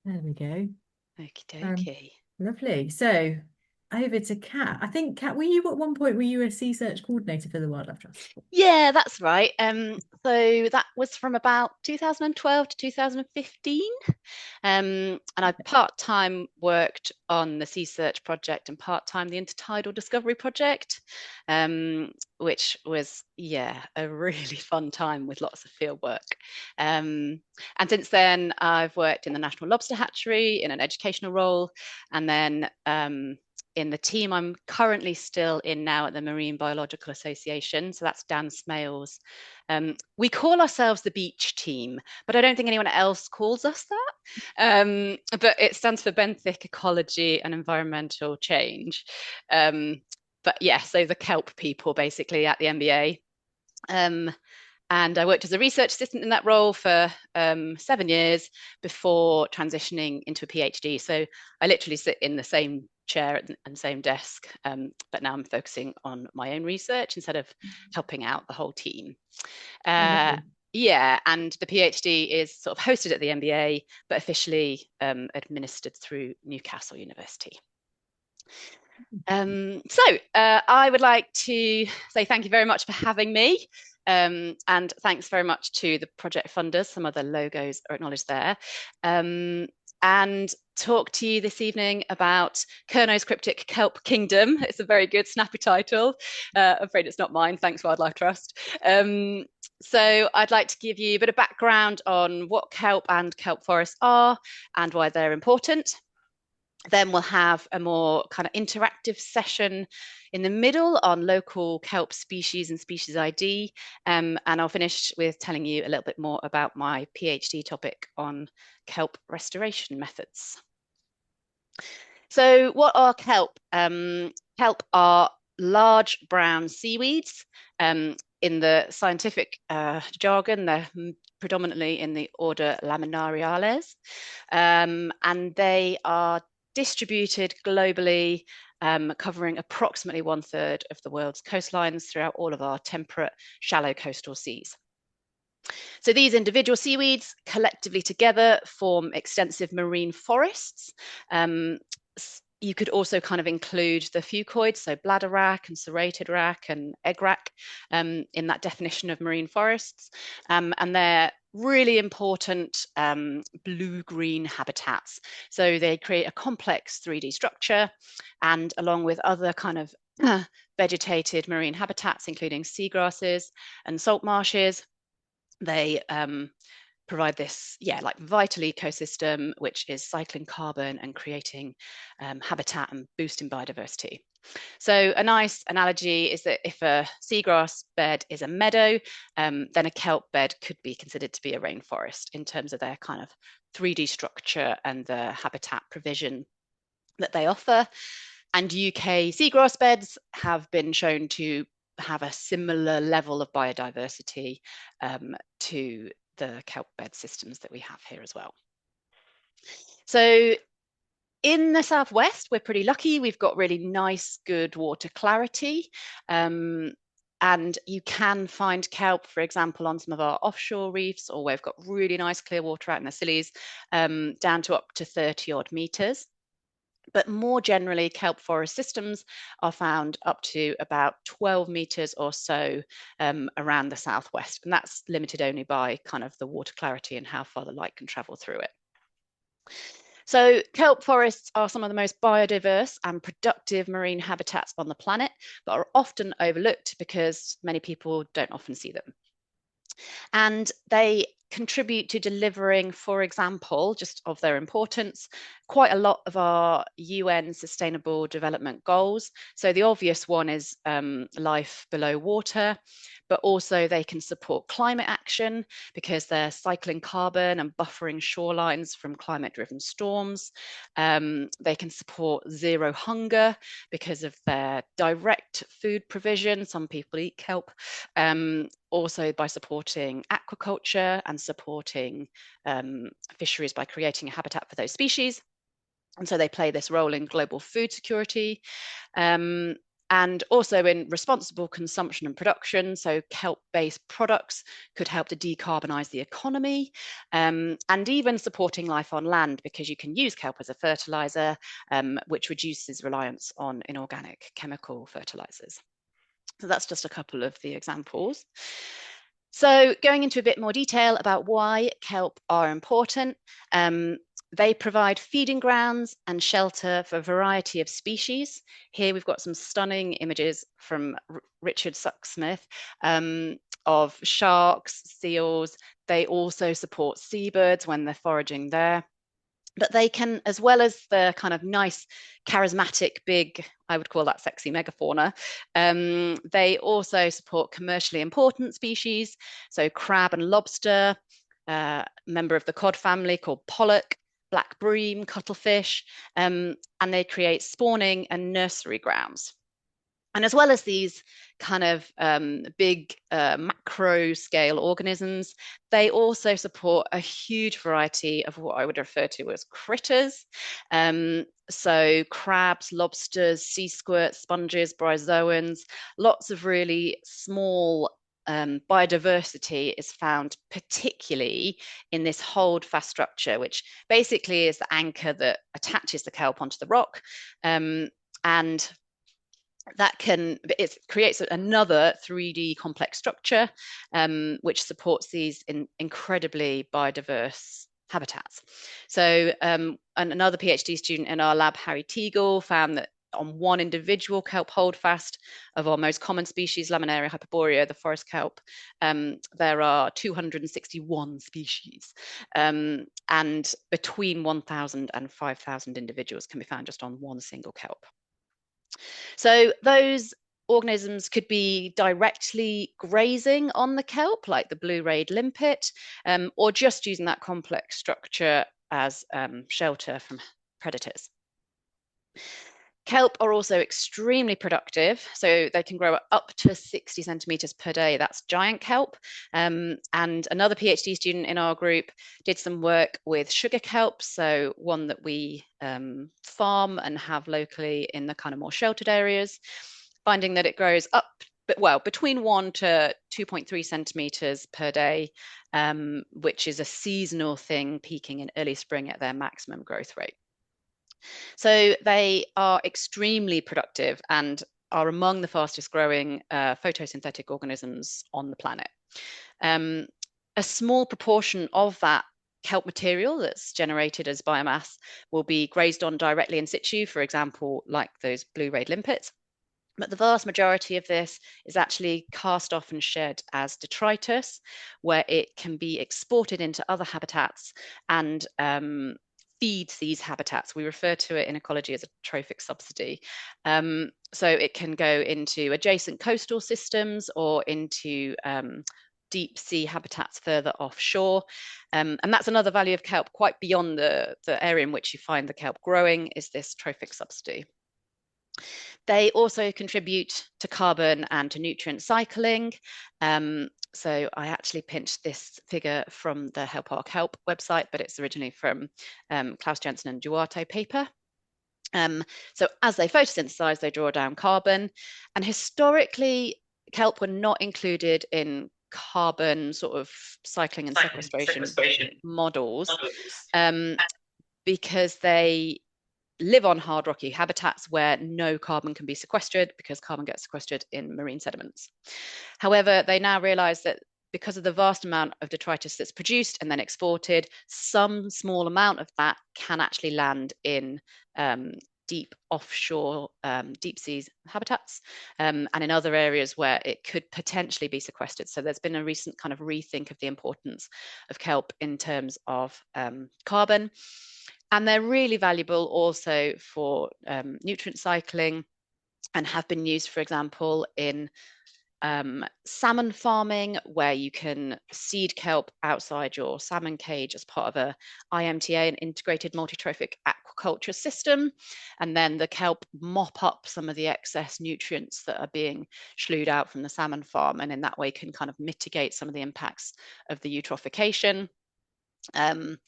There we go. Okie Um, dokie. Lovely. So over to Kat. I think Kat, were you at one point were you a sea search coordinator for the Wildlife Trust? Yeah, that's right. So that was from about 2012 to 2015. And I part-time worked on the Sea Search project and part-time the Intertidal Discovery project, which was, yeah, a really fun time with lots of field work. And since then, I've worked in the National Lobster Hatchery in an educational role, and then in the team I'm currently still in now at the Marine Biological Association. So that's Dan Smales. We call ourselves the beach team, but I don't think anyone else calls us that. But it stands for benthic ecology and environmental change. Um, but yeah, so the kelp people basically at the MBA. Um, and I worked as a research assistant in that role for 7 years before transitioning into a PhD. So I literally sit in the same chair and same desk, but now I'm focusing on my own research instead of helping out the whole team. Oh, Uh, lovely. yeah, and the PhD is sort of hosted at the MBA, but officially administered through Newcastle University. I would like to say thank you very much for having me. And thanks very much to the project funders. Some of the logos are acknowledged there. Um, and talk to you this evening about Kernow's Cryptic Kelp Kingdom. It's a very good, snappy title. I'm afraid it's not mine. Thanks, Wildlife Trust. So I'd like to give you a bit of background on what kelp and kelp forests are and why they're important. Then we'll have a more kind of interactive session in the middle on local kelp species and species ID. And I'll finish with telling you a little bit more about my PhD topic on kelp restoration methods. So, what are kelp? Kelp are large brown seaweeds. In the scientific jargon, they're predominantly in the order Laminariales, and they are distributed globally, covering approximately 1/3 of the world's coastlines throughout all of our temperate, shallow coastal seas. So these individual seaweeds collectively together form extensive marine forests. Um, you could also kind of include the fucoids, so bladder wrack and serrated wrack and egg wrack in that definition of marine forests. And they're really important blue-green habitats. So they create a complex 3D structure, and along with other kind of vegetated marine habitats, including seagrasses and salt marshes, they provide this, yeah, like vital ecosystem, which is cycling carbon and creating habitat and boosting biodiversity. So a nice analogy is that if a seagrass bed is a meadow, then a kelp bed could be considered to be a rainforest in terms of their kind of 3D structure and the habitat provision that they offer. And UK seagrass beds have been shown to have a similar level of biodiversity to the kelp bed systems that we have here as well. So in the southwest, we're pretty lucky. We've got really nice, good water clarity. Um, and you can find kelp, for example, on some of our offshore reefs, or where we've got really nice clear water out in the Scillies, down to up to 30 odd meters. But more generally, kelp forest systems are found up to about 12 meters or so around the southwest. And that's limited only by kind of the water clarity and how far the light can travel through it. So kelp forests are some of the most biodiverse and productive marine habitats on the planet, but are often overlooked because many people don't often see them. And they contribute to delivering, for example, just of their importance, quite a lot of our UN Sustainable Development Goals. So the obvious one is life below water, but also they can support climate action because they're cycling carbon and buffering shorelines from climate-driven storms. They can support zero hunger because of their direct food provision. Some people eat kelp. Also by supporting aquaculture and supporting fisheries by creating a habitat for those species. And so they play this role in global food security. Um, And also in responsible consumption and production. So kelp-based products could help to decarbonize the economy, and even supporting life on land, because you can use kelp as a fertilizer, which reduces reliance on inorganic chemical fertilizers. So that's just a couple of the examples. So going into a bit more detail about why kelp are important, they provide feeding grounds and shelter for a variety of species. Here we've got some stunning images from Richard Sucksmith of sharks, seals. They also support seabirds when they're foraging there. But they can, as well as the kind of nice, charismatic, big, I would call that sexy megafauna, they also support commercially important species. So crab and lobster, member of the cod family called pollock, black bream, cuttlefish, and they create spawning and nursery grounds. And as well as these kind of big macro scale organisms, they also support a huge variety of what I would refer to as critters. So crabs, lobsters, sea squirts, sponges, bryozoans, lots of really small biodiversity is found particularly in this holdfast structure, which basically is the anchor that attaches the kelp onto the rock. And that it creates another 3D complex structure, which supports these incredibly biodiverse habitats. So another PhD student in our lab, Harry Teagle, found that on one individual kelp holdfast of our most common species, Laminaria hyperborea, the forest kelp, there are 261 species. And between 1,000 and 5,000 individuals can be found just on one single kelp. So those organisms could be directly grazing on the kelp, like the blue-rayed limpet, or just using that complex structure as shelter from predators. Kelp are also extremely productive, so they can grow up to 60 centimeters per day. That's giant kelp. And another PhD student in our group did some work with sugar kelp, so one that we farm and have locally in the kind of more sheltered areas, finding that it grows up, well, between 1 to 2.3 centimeters per day, which is a seasonal thing, peaking in early spring at their maximum growth rate. So they are extremely productive and are among the fastest growing photosynthetic organisms on the planet. A small proportion of that kelp material that's generated as biomass will be grazed on directly in situ, for example, like those blue-rayed limpets. But the vast majority of this is actually cast off and shed as detritus, where it can be exported into other habitats and feeds these habitats. We refer to it in ecology as a trophic subsidy. So it can go into adjacent coastal systems or into deep sea habitats further offshore. And that's another value of kelp, quite beyond the area in which you find the kelp growing, is this trophic subsidy. They also contribute to carbon and to nutrient cycling. So I actually pinched this figure from the Help Our Kelp website, but it's originally from Klaus Jensen and Duarte paper. So as they photosynthesize, they draw down carbon. And historically, kelp were not included in carbon sort of cycling and sequestration models, because they live on hard rocky habitats where no carbon can be sequestered, because carbon gets sequestered in marine sediments. However, they now realize that because of the vast amount of detritus that's produced and then exported, some small amount of that can actually land in deep offshore, deep seas habitats, and in other areas where it could potentially be sequestered. So there's been a recent kind of rethink of the importance of kelp in terms of carbon. And they're really valuable also for nutrient cycling, and have been used, for example, in salmon farming, where you can seed kelp outside your salmon cage as part of a IMTA, an integrated multi-trophic aquaculture system. And then the kelp mop up some of the excess nutrients that are being slewed out from the salmon farm, and in that way can kind of mitigate some of the impacts of the eutrophication. Um,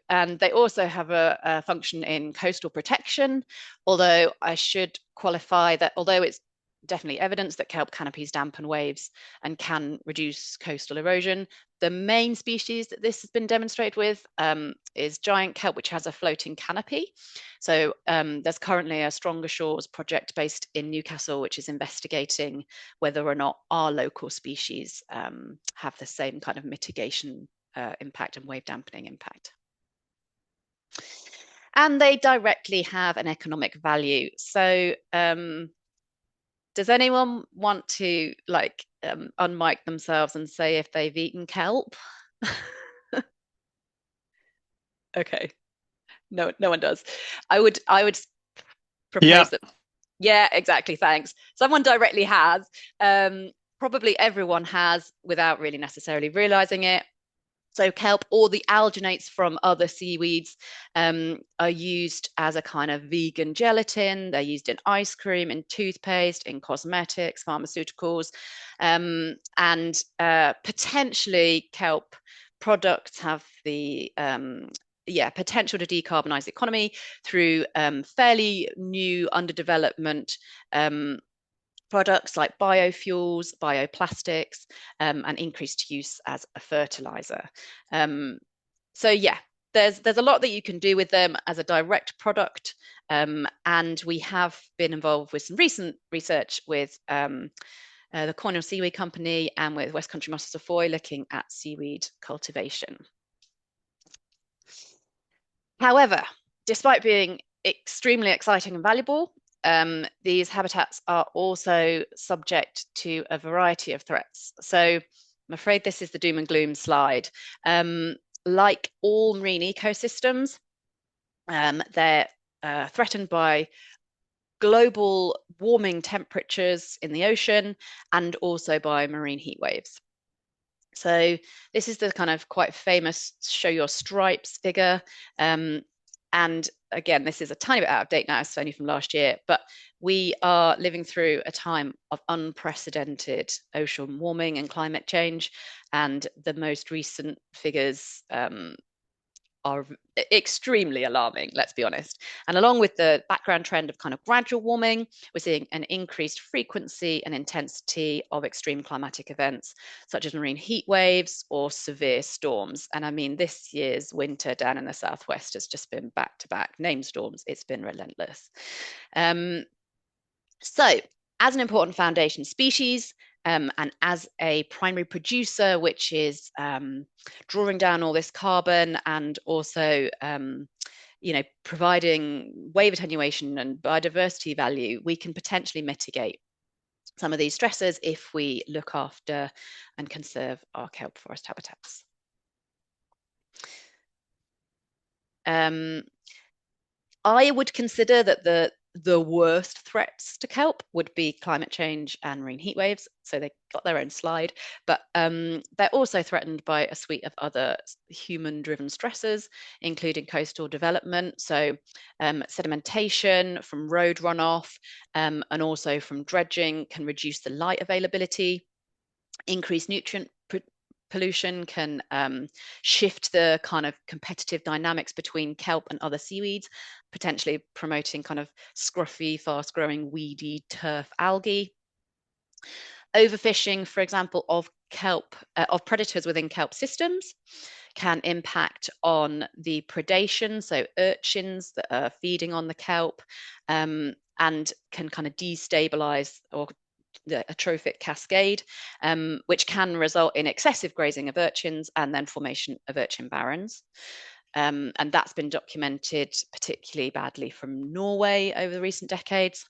and they also have a function in coastal protection, although I should qualify that although it's definitely evidence that kelp canopies dampen waves and can reduce coastal erosion, the main species that this has been demonstrated with is giant kelp, which has a floating canopy. So there's currently a Stronger Shores project based in Newcastle, which is investigating whether or not our local species have the same kind of mitigation impact and wave dampening impact. And they directly have an economic value. So does anyone want to like unmic themselves and say if they've eaten kelp? Okay. No, no one does. I would Yeah. propose that. Yeah, exactly. Thanks. Someone directly has. Probably everyone has without really necessarily realizing it. So kelp or the alginates from other seaweeds are used as a kind of vegan gelatin. They're used in ice cream, in toothpaste, in cosmetics, pharmaceuticals, and potentially kelp products have the potential to decarbonize the economy through fairly new under development products like biofuels, bioplastics, and increased use as a fertilizer. So yeah, there's a lot that you can do with them as a direct product, and we have been involved with some recent research with the Cornwall Seaweed Company and with West Country Mussels of Foy looking at seaweed cultivation. However, despite being extremely exciting and valuable, these habitats are also subject to a variety of threats. So I'm afraid this is the doom and gloom slide. Like all marine ecosystems, they're threatened by global warming temperatures in the ocean and also by marine heat waves. So this is the kind of quite famous show your stripes figure. And again, this is a tiny bit out of date now, it's only from last year, but we are living through a time of unprecedented ocean warming and climate change. And the most recent figures are extremely alarming, let's be honest. And along with the background trend of kind of gradual warming, we're seeing an increased frequency and intensity of extreme climatic events, such as marine heat waves or severe storms. And I mean, this year's winter down in the southwest has just been back to back named storms. It's been relentless. So, as an important foundation species, and as a primary producer, which is drawing down all this carbon and also, providing wave attenuation and biodiversity value, we can potentially mitigate some of these stresses if we look after and conserve our kelp forest habitats. I would consider that the worst threats to kelp would be climate change and marine heat waves. So they got their own slide, but they're also threatened by a suite of other human-driven stressors, including coastal development. So sedimentation from road runoff and also from dredging can reduce the light availability. Increased nutrient pollution can shift the kind of competitive dynamics between kelp and other seaweeds, potentially promoting kind of scruffy, fast-growing, weedy turf algae. Overfishing, for example, of kelp, of predators within kelp systems can impact on the predation, so urchins that are feeding on the kelp, and can kind of destabilize or the atrophic cascade, which can result in excessive grazing of urchins and then formation of urchin barrens. And that's been documented particularly badly from Norway over the recent decades.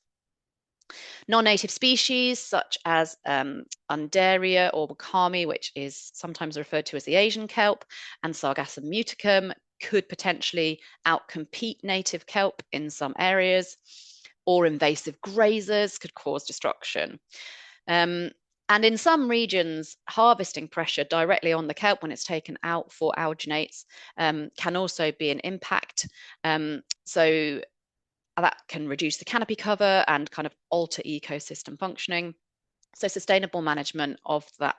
Non-native species such as Undaria or wakami, which is sometimes referred to as the Asian kelp, and Sargassum muticum could potentially outcompete native kelp in some areas, or invasive grazers could cause destruction. And in some regions, harvesting pressure directly on the kelp when it's taken out for alginates can also be an impact. So that can reduce the canopy cover and kind of alter ecosystem functioning. So sustainable management of that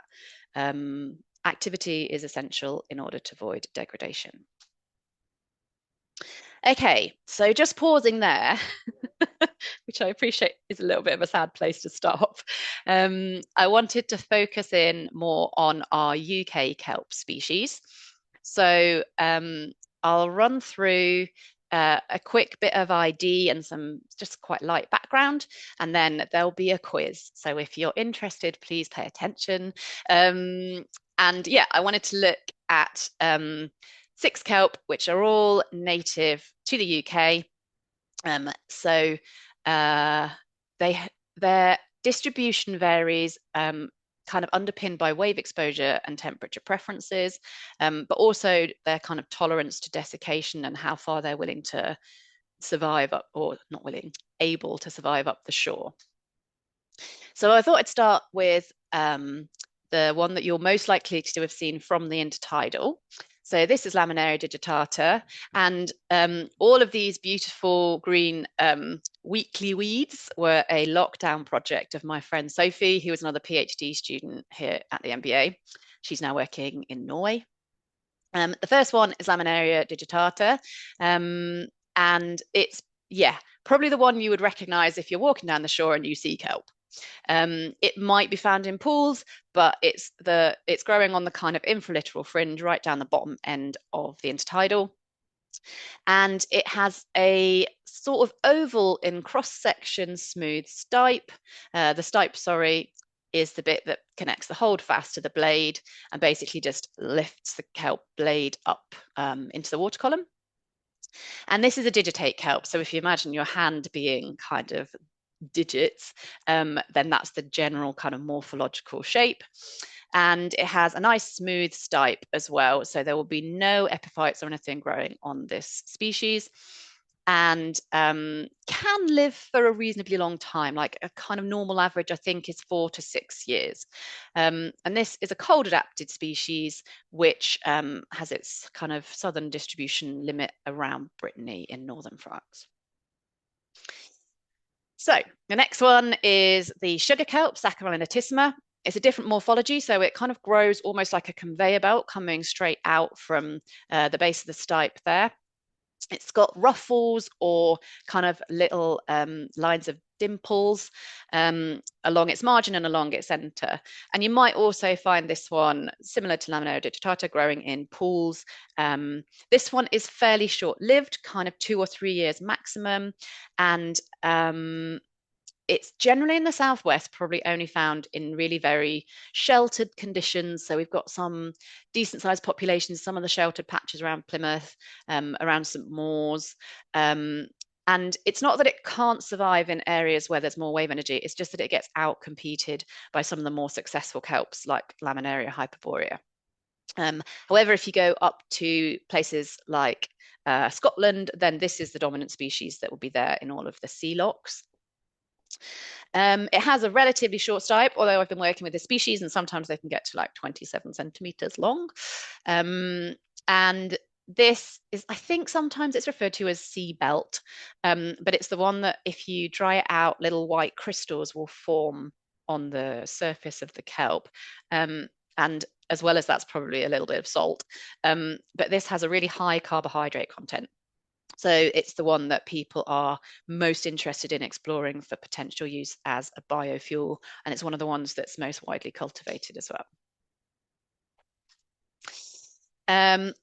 Activity is essential in order to avoid degradation. Okay, so just pausing there, which I appreciate is a little bit of a sad place to stop. I wanted to focus in more on our UK kelp species. So I'll run through a quick bit of ID and some just quite light background, and then there'll be a quiz. So if you're interested, please pay attention. And yeah, I wanted to look at 6 kelp, which are all native to the UK. So they their distribution varies, kind of underpinned by wave exposure and temperature preferences, but also their kind of tolerance to desiccation and how far they're willing to survive up, or not willing, able to survive up the shore. So I thought I'd start with the one that you're most likely to have seen from the intertidal. So this is Laminaria digitata, and all of these beautiful green weekly weeds were a lockdown project of my friend Sophie, who was another PhD student here at the MBA. She's now working in Norway. The first one is Laminaria digitata, and it's, yeah, probably the one you would recognize if you're walking down the shore and you see kelp. It might be found in pools, but it's growing on the kind of infralittoral fringe right down the bottom end of the intertidal. And it has a sort of oval in cross-section smooth stipe. The stipe, sorry, is the bit that connects the holdfast to the blade and basically just lifts the kelp blade up into the water column. And this is a digitate kelp. So if you imagine your hand being kind of digits, then that's the general kind of morphological shape. And it has a nice smooth stipe as well. So there will be no epiphytes or anything growing on this species, and can live for a reasonably long time. Like a kind of normal average, I think, is 4 to 6 years. And this is a cold adapted species, which has its kind of southern distribution limit around Brittany in northern France. So the next one is the sugar kelp, Saccharina. It's a different morphology, so it kind of grows almost like a conveyor belt coming straight out from the base of the stipe there. It's got ruffles or kind of little lines of dimples along its margin and along its center. And you might also find this one similar to Laminaria digitata growing in pools. This one is fairly short-lived, kind of 2 or 3 years maximum. And it's generally in the southwest, probably only found in really very sheltered conditions. So we've got some decent sized populations, some of the sheltered patches around Plymouth, around St. Mawes. And it's not that it can't survive in areas where there's more wave energy, it's just that it gets out competed by some of the more successful kelps like Laminaria hyperborea. However, if you go up to places like Scotland, then this is the dominant species that will be there in all of the sea lochs. It has a relatively short stipe, although I've been working with this species and sometimes they can get to like 27 centimeters long. And this is, I think sometimes it's referred to as sea belt, but it's the one that if you dry it out, little white crystals will form on the surface of the kelp. And as well as that's probably a little bit of salt. But this has a really high carbohydrate content. So it's the one that people are most interested in exploring for potential use as a biofuel, and it's one of the ones that's most widely cultivated as well.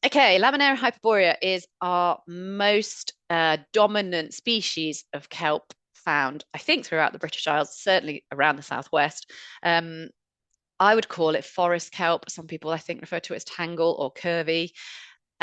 Okay, Laminaria hyperborea is our most dominant species of kelp found, I think, throughout the British Isles, certainly around the southwest. I would call it forest kelp. Some people, I think, refer to it as tangle or curvy.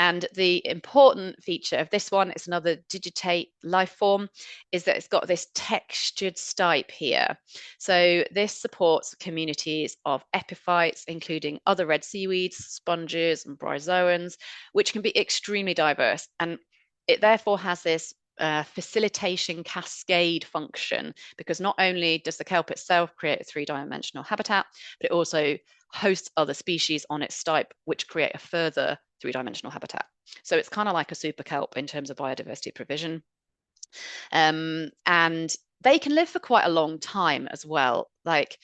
And the important feature of this one, it's another digitate life form, is that it's got this textured stipe here. So this supports communities of epiphytes, including other red seaweeds, sponges, and bryozoans, which can be extremely diverse. And it therefore has this facilitation cascade function, because not only does the kelp itself create a 3-dimensional habitat, but it also hosts other species on its stipe, which create a further 3-dimensional habitat. So it's kind of like a super kelp in terms of biodiversity provision. And they can live for quite a long time as well. Like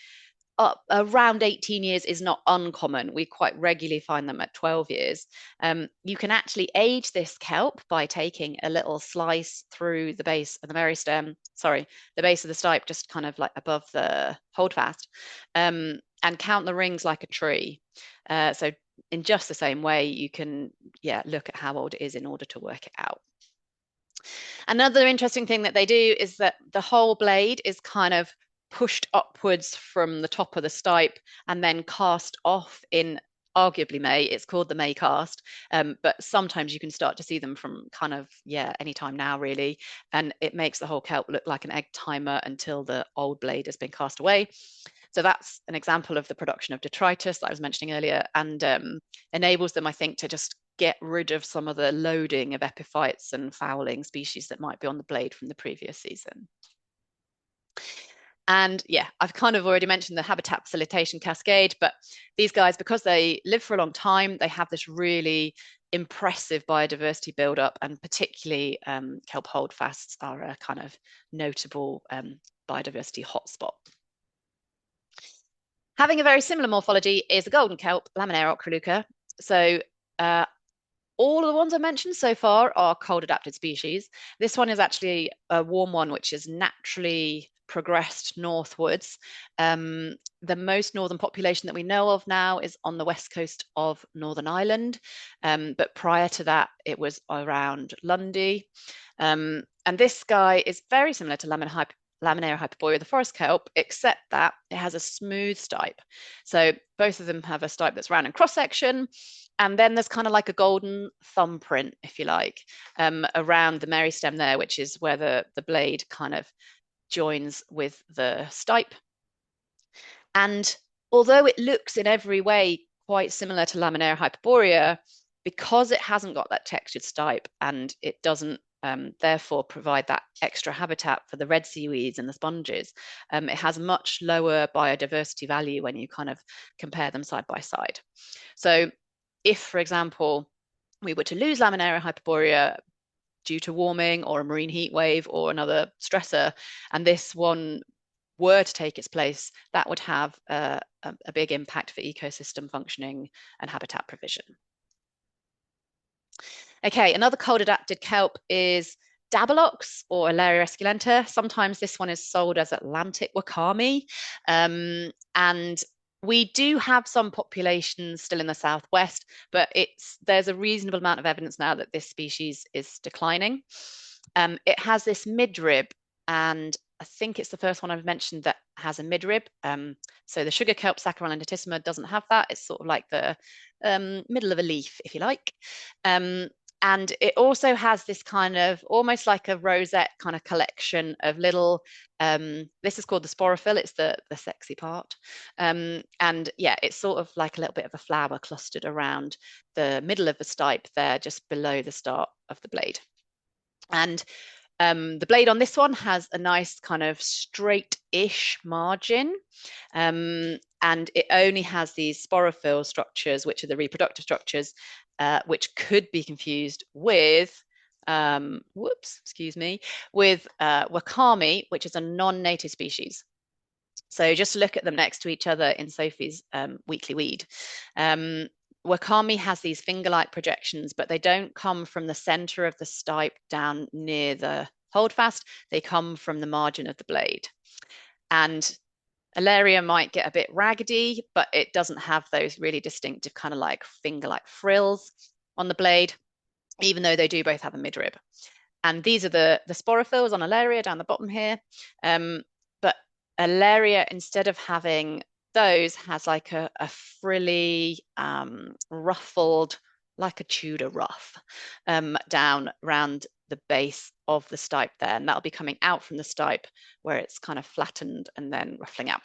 around 18 years is not uncommon. We quite regularly find them at 12 years. You can actually age this kelp by taking a little slice through the base of the meristem, sorry, the base of the stipe, just kind of like above the holdfast, and count the rings like a tree. So in just the same way, you can, yeah, look at how old it is in order to work it out. Another interesting thing that they do is that the whole blade is kind of pushed upwards from the top of the stipe and then cast off in arguably May. It's called the May cast, but sometimes you can start to see them from kind of, yeah, anytime now really. And it makes the whole kelp look like an egg timer until the old blade has been cast away. So that's an example of the production of detritus that I was mentioning earlier, and enables them, I think, to just get rid of some of the loading of epiphytes and fouling species that might be on the blade from the previous season. And yeah, I've kind of already mentioned the habitat facilitation cascade, but these guys, because they live for a long time, they have this really impressive biodiversity buildup, and particularly kelp holdfasts are a kind of notable biodiversity hotspot. Having a very similar morphology is the golden kelp, Laminaria ochroluca. So all of the ones I mentioned so far are cold adapted species. This one is actually a warm one, which is naturally progressed northwards. The most northern population that we know of now is on the west coast of Northern Ireland. But prior to that, it was around Lundy. And this guy is very similar to Laminaria hyperborea, the forest kelp, except that it has a smooth stipe. So both of them have a stipe that's round in cross section. And then there's kind of like a golden thumbprint, if you like, around the meristem there, which is where the blade kind of joins with the stipe. And although it looks in every way quite similar to Laminaria hyperborea, because it hasn't got that textured stipe and it doesn't therefore provide that extra habitat for the red seaweeds and the sponges, it has much lower biodiversity value when you kind of compare them side by side. So if, for example, we were to lose Laminaria hyperborea due to warming or a marine heat wave or another stressor, and this one were to take its place, that would have a big impact for ecosystem functioning and habitat provision. Okay, another cold adapted kelp is Dabbleox or Alaria esculenta. Sometimes this one is sold as Atlantic wakame. And we do have some populations still in the southwest, but there's a reasonable amount of evidence now that this species is declining. It has this midrib, and I think it's the first one I've mentioned that has a midrib. So the sugar kelp Saccharina lentissima doesn't have that. It's sort of like the middle of a leaf, if you like. And it also has this kind of almost like a rosette kind of collection of little, this is called the sporophyll, it's the sexy part. And yeah, it's sort of like a little bit of a flower clustered around the middle of the stipe there, just below the start of the blade. And the blade on this one has a nice kind of straight-ish margin. And it only has these sporophyll structures, which are the reproductive structures, which could be confused with, with wakame, which is a non-native species. So just look at them next to each other in Sophie's weekly weed. Wakame has these finger-like projections, but they don't come from the center of the stipe down near the holdfast. They come from the margin of the blade. And Alaria might get a bit raggedy, but it doesn't have those really distinctive kind of like finger-like frills on the blade, even though they do both have a midrib. And these are the sporophylls on Alaria down the bottom here. But Alaria, instead of having those, has like a frilly, ruffled, like a Tudor ruff, down around the base of the stipe there. And that'll be coming out from the stipe where it's kind of flattened and then ruffling out.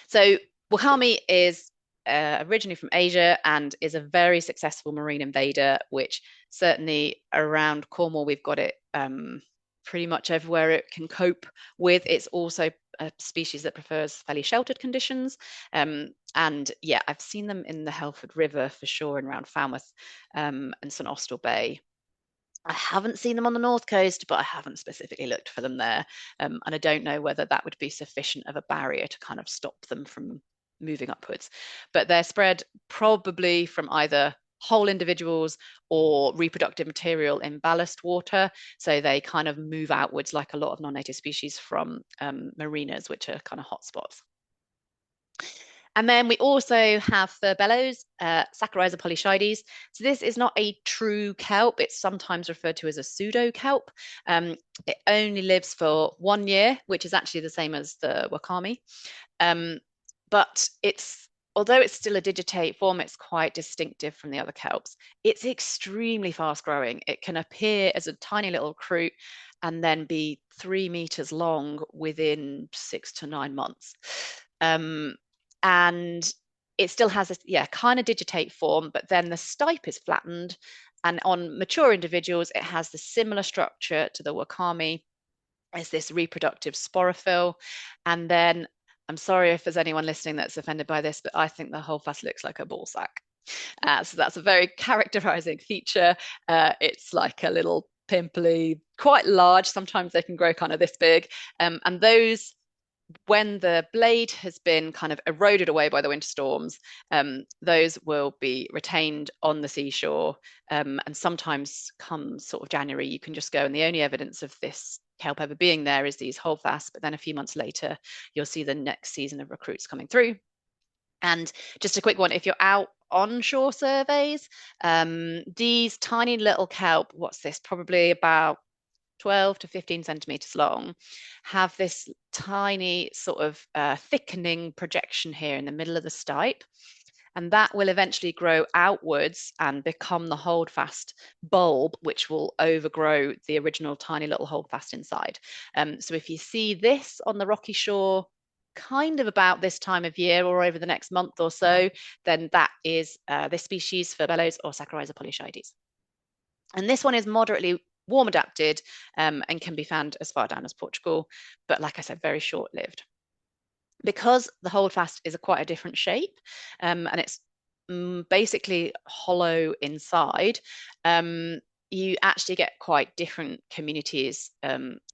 So wakame is originally from Asia and is a very successful marine invader, which certainly around Cornwall, we've got it pretty much everywhere it can cope with. It's also a species that prefers fairly sheltered conditions. And yeah, I've seen them in the Helford River for sure and around Falmouth and St Austell Bay. I haven't seen them on the north coast, but I haven't specifically looked for them there. And I don't know whether that would be sufficient of a barrier to kind of stop them from moving upwards. But they're spread probably from either whole individuals or reproductive material in ballast water. So they kind of move outwards like a lot of non-native species from marinas, which are kind of hotspots. And then we also have furbelows, Saccharisa polychides. So this is not a true kelp. It's sometimes referred to as a pseudo kelp. It only lives for 1 year, which is actually the same as the wakame. But although it's still a digitate form, it's quite distinctive from the other kelps. It's extremely fast growing. It can appear as a tiny little recruit and then be 3 meters long within 6 to 9 months. And it still has a kind of digitate form, but then the stipe is flattened. And on mature individuals, it has the similar structure to the wakame as this reproductive sporophyll. And then I'm sorry if there's anyone listening that's offended by this, but I think the holdfast looks like a ball sack. So that's a very characterizing feature. It's like a little pimply, quite large. Sometimes they can grow kind of this big. And those, when the blade has been kind of eroded away by the winter storms, those will be retained on the seashore. And sometimes come sort of January, you can just go, and the only evidence of this kelp ever being there is these holdfasts. But then a few months later, you'll see the next season of recruits coming through. And just a quick one, if you're out onshore surveys, these tiny little kelp, what's this, probably about 12 to 15 centimeters long, have this tiny sort of thickening projection here in the middle of the stipe. And that will eventually grow outwards and become the holdfast bulb, which will overgrow the original tiny little holdfast inside. So if you see this on the rocky shore, kind of about this time of year or over the next month or so, then that is this species, furbelows or Saccharisa polychides. And this one is moderately warm adapted and can be found as far down as Portugal, but like I said, very short lived. Because the holdfast is quite a different shape and it's basically hollow inside, you actually get quite different communities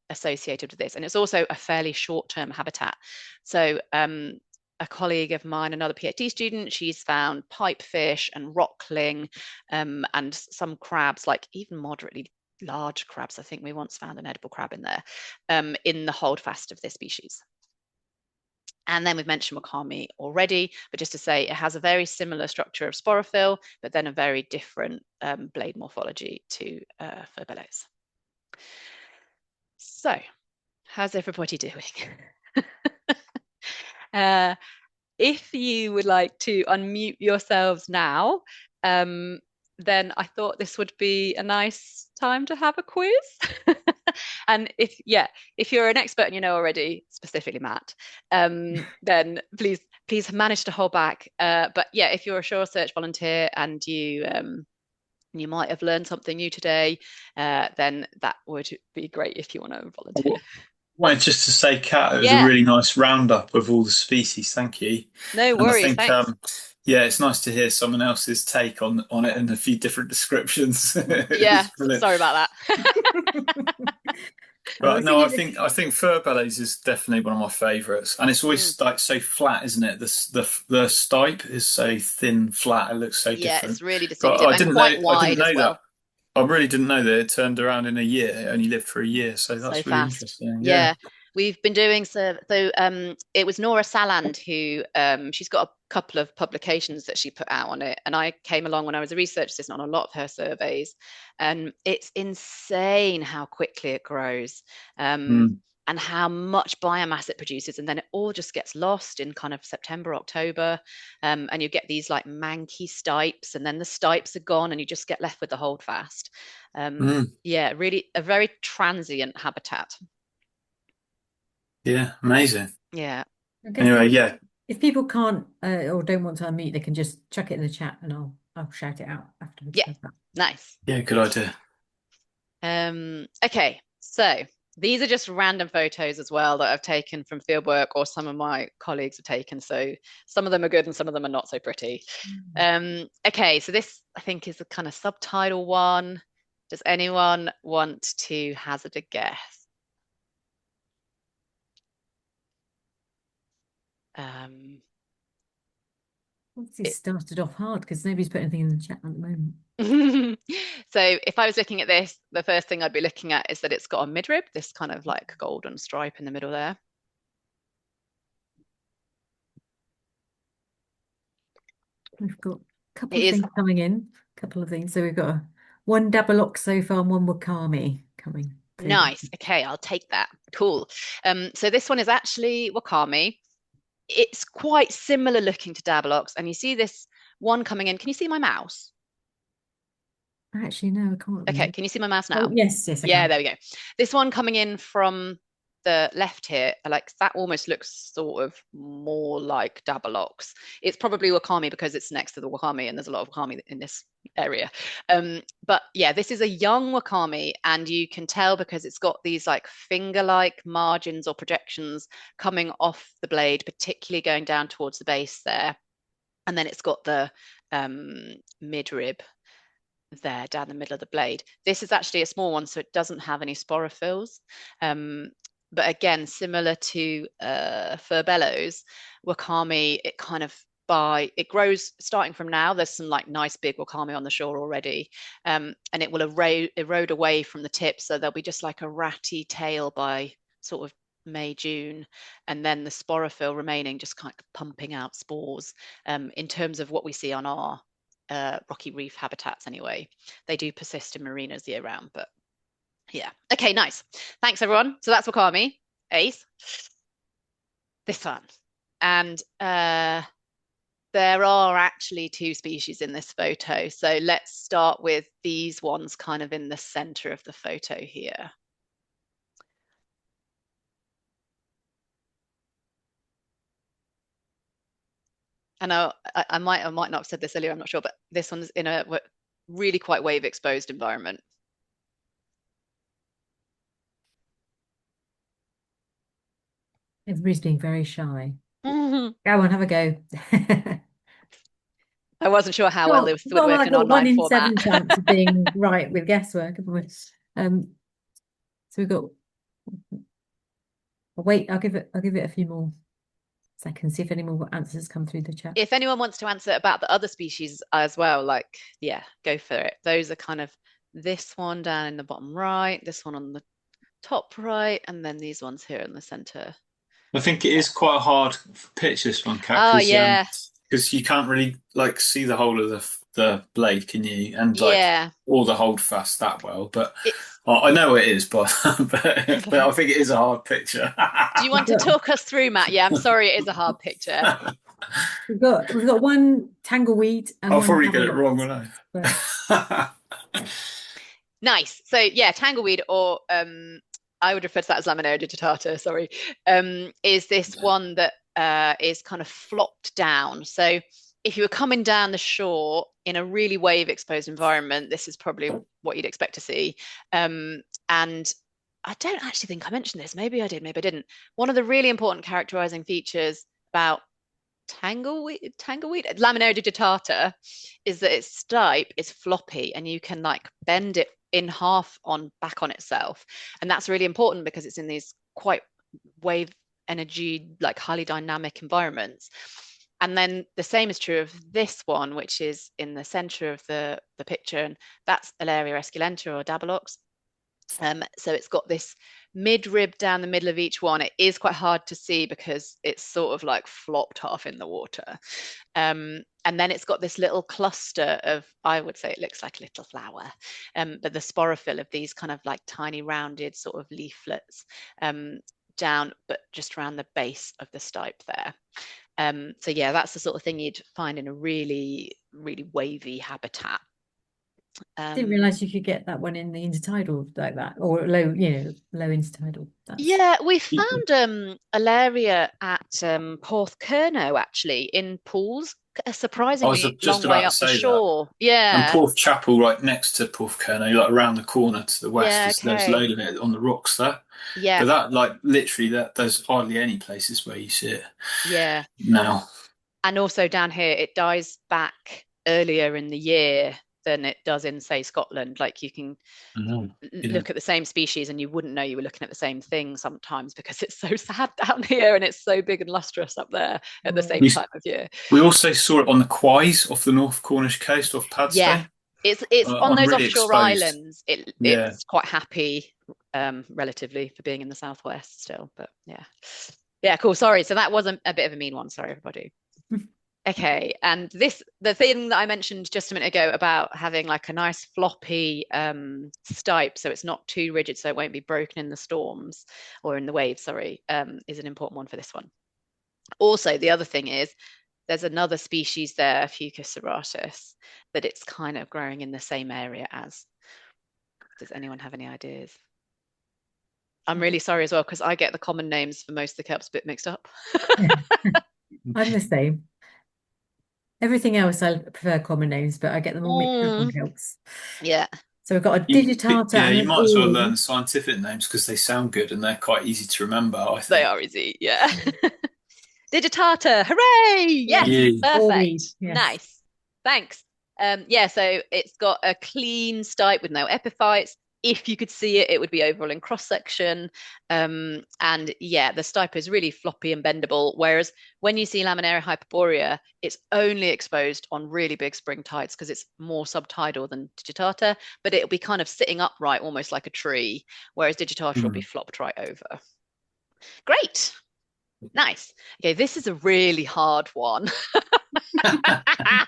associated with this. And it's also a fairly short-term habitat. So a colleague of mine, another PhD student, she's found pipefish and rockling and some crabs, like even moderately large crabs. I think we once found an edible crab in there in the holdfast of this species. And then we've mentioned wakame already, but just to say it has a very similar structure of sporophyll, but then a very different blade morphology to furbelows. So, how's everybody doing? If you would like to unmute yourselves now, then I thought this would be a nice time to have a quiz. And if you're an expert and you know already, specifically Matt, then please manage to hold back. But yeah, if you're a Shore Search volunteer and you might have learned something new today, then that would be great if you want to volunteer. Well, just to say, Kat, it was a Yeah, really nice roundup of all the species. Thank you. no And I worries. think, Thanks. yeah, it's nice to hear someone else's take on it and a few different descriptions. It Yeah, was brilliant. sorry about that. I But was no, I thinking, think furbelows is definitely one of my favourites, and it's Mm, always like so flat, isn't it? The stipe is so thin, flat. It looks so yeah, different. it's really But distinctive and quite I didn't wide as know well. that. I really didn't know that it turned around in a year. It only lived for a year, so So that's really fast. interesting. Yeah. Yeah. We've been doing so it was Nora Saland who she's got a couple of publications that she put out on it, and I came along when I was a research assistant on a lot of her surveys, and it's insane how quickly it grows. Mm. And how much biomass it produces, and then it all just gets lost in kind of September, October, and you get these like manky stipes, and then the stipes are gone, and you just get left with the holdfast. Mm. Yeah, really a very transient habitat. Yeah, amazing. Yeah. I guess Anyway, yeah, if people can't or don't want to unmute, they can just chuck it in the chat and I'll shout it out afterwards. Yeah, How's that? nice. yeah, good idea. Okay, so these are just random photos as well that I've taken from fieldwork or some of my colleagues have taken. So some of them are good and some of them are not so pretty. Okay, so this I think is a kind of subtitle one. Does anyone want to hazard a guess? Obviously started off hard because nobody's put anything in the chat at the moment. So if I was looking at this, the first thing I'd be looking at is that it's got a midrib, this kind of like golden stripe in the middle there. We've got a couple It of is things coming in, a couple of things. So we've got one Dabbleox so far and one Wakami coming through. nice. Okay, I'll take that. Cool. So this one is actually Wakami. It's quite similar looking to Dabbleox, and you see this one coming in. Can you see my mouse? Actually, no, I can't Okay, really. can you see my mouse Oh, now? yes, I Yeah, can. there we go. This one coming in from the left here, like that almost looks sort of more like Dabbleox. It's probably Wakami because it's next to the Wakami and there's a lot of Wakami in this area. But yeah, this is a young Wakami and you can tell because it's got these like finger-like margins or projections coming off the blade, particularly going down towards the base there. And then it's got the midrib there down the middle of the blade. This is actually a small one, so it doesn't have any sporophylls. But again, similar to Furbellows, Wakami, it grows starting from now. There's some like nice big Wakami on the shore already, and it will erode away from the tip, so there'll be just like a ratty tail by sort of May, June, and then the sporophyll remaining, just kind of pumping out spores. In terms of what we see on our rocky reef habitats anyway. They do persist in marinas year round, but yeah. Okay, nice. Thanks everyone. So that's Wakami, Ace. This one. And there are actually two species in this photo. So let's start with these ones kind of in the center of the photo here. I know I might not have said this earlier, I'm not sure, but this one's in a really quite wave exposed environment. Everybody's being very shy. Go on, have a go. I wasn't sure how well this would Not work like in a one online in format. seven chance of being right with guesswork. So we've got. Wait, I'll give it a few more seconds, see if any more answers come through the chat. If anyone wants to answer about the other species as well, like, yeah, go for it. Those are kind of this one down in the bottom right, this one on the top right, and then these ones here in the center. I think it is quite a hard pitch, this one, Kat, Oh, yeah. because you can't really like see the whole of the blade, can you? And like Yeah. or the hold fast that well. But It's I know it is, but but I think it is a hard picture. Do you want to talk us through, Matt? Yeah, I'm sorry, it is a hard picture. We've got one tangleweed and I'll one probably get it wrong, Dabbleox. won't I? Nice. So yeah, tangleweed, or I would refer to that as Laminaria digitata, sorry, is this one that is kind of flopped down. So if you were coming down the shore in a really wave exposed environment, this is probably what you'd expect to see. And I don't actually think I mentioned this. Maybe I did, maybe I didn't. One of the really important characterizing features about tangleweed, Laminaria digitata, is that its stipe is floppy and you can like bend it in half back on itself. And that's really important because it's in these quite wave energy, like highly dynamic environments. And then the same is true of this one, which is in the center of the picture, and that's Alaria esculenta or Dabbleox. So it's got this midrib down the middle of each one. It is quite hard to see because it's sort of like flopped half in the water. And then it's got this little cluster of, I would say it looks like a little flower, but the sporophyll of these kind of like tiny rounded sort of leaflets down, but just around the base of the stipe there. So yeah, that's the sort of thing you'd find in a really, really wavy habitat. Didn't realize you could get that one in the intertidal like that, or low, low intertidal. Yeah, we found Alaria at Porth Kernow actually in pools, a I was surprisingly just long way about to up the say that. shore. And Yeah, Porth Chapel, right next to Porth Kernow, like around the corner to the west, yeah, there's a okay. load of it on the rocks there. Yeah, But that, like, literally, there's hardly any places where you see it yeah. now. And also down here, it dies back earlier in the year than it does in, say, Scotland. Like you can look at the same species and you wouldn't know you were looking at the same thing sometimes because it's so sad down here and it's so big and lustrous up there at the same time of year. We also saw it on the quays off the North Cornish coast, off Padstow. Yeah, it's on those really offshore exposed. islands. It's quite happy, relatively, for being in the southwest still. But yeah, cool. Sorry, so that was a bit of a mean one. Sorry, everybody. Okay, and the thing that I mentioned just a minute ago about having like a nice floppy stipe, so it's not too rigid, so it won't be broken in the storms or in the waves, sorry, is an important one for this one. Also, the other thing is there's another species there, Fucus serratus, that it's kind of growing in the same area as. Does anyone have any ideas? I'm really sorry as well, because I get the common names for most of the kelps a bit mixed up. I'm the same. Everything else, I prefer common names, but I get them all mixed up on kelps. Yeah. So we've got a digitata. Yeah, you might as well learn scientific names because they sound good and they're quite easy to remember, I think. They are easy, yeah. Digitata, hooray! Yes, perfect. Yes. Nice. Thanks. Yeah, so it's got a clean stipe with no epiphytes. If you could see it, it would be overall in cross-section. And yeah, the stipe is really floppy and bendable, whereas when you see Laminaria hyperborea, it's only exposed on really big spring tides because it's more subtidal than digitata, but it'll be kind of sitting upright, almost like a tree, whereas digitata will be flopped right over. Great. Nice. Okay, this is a really hard one.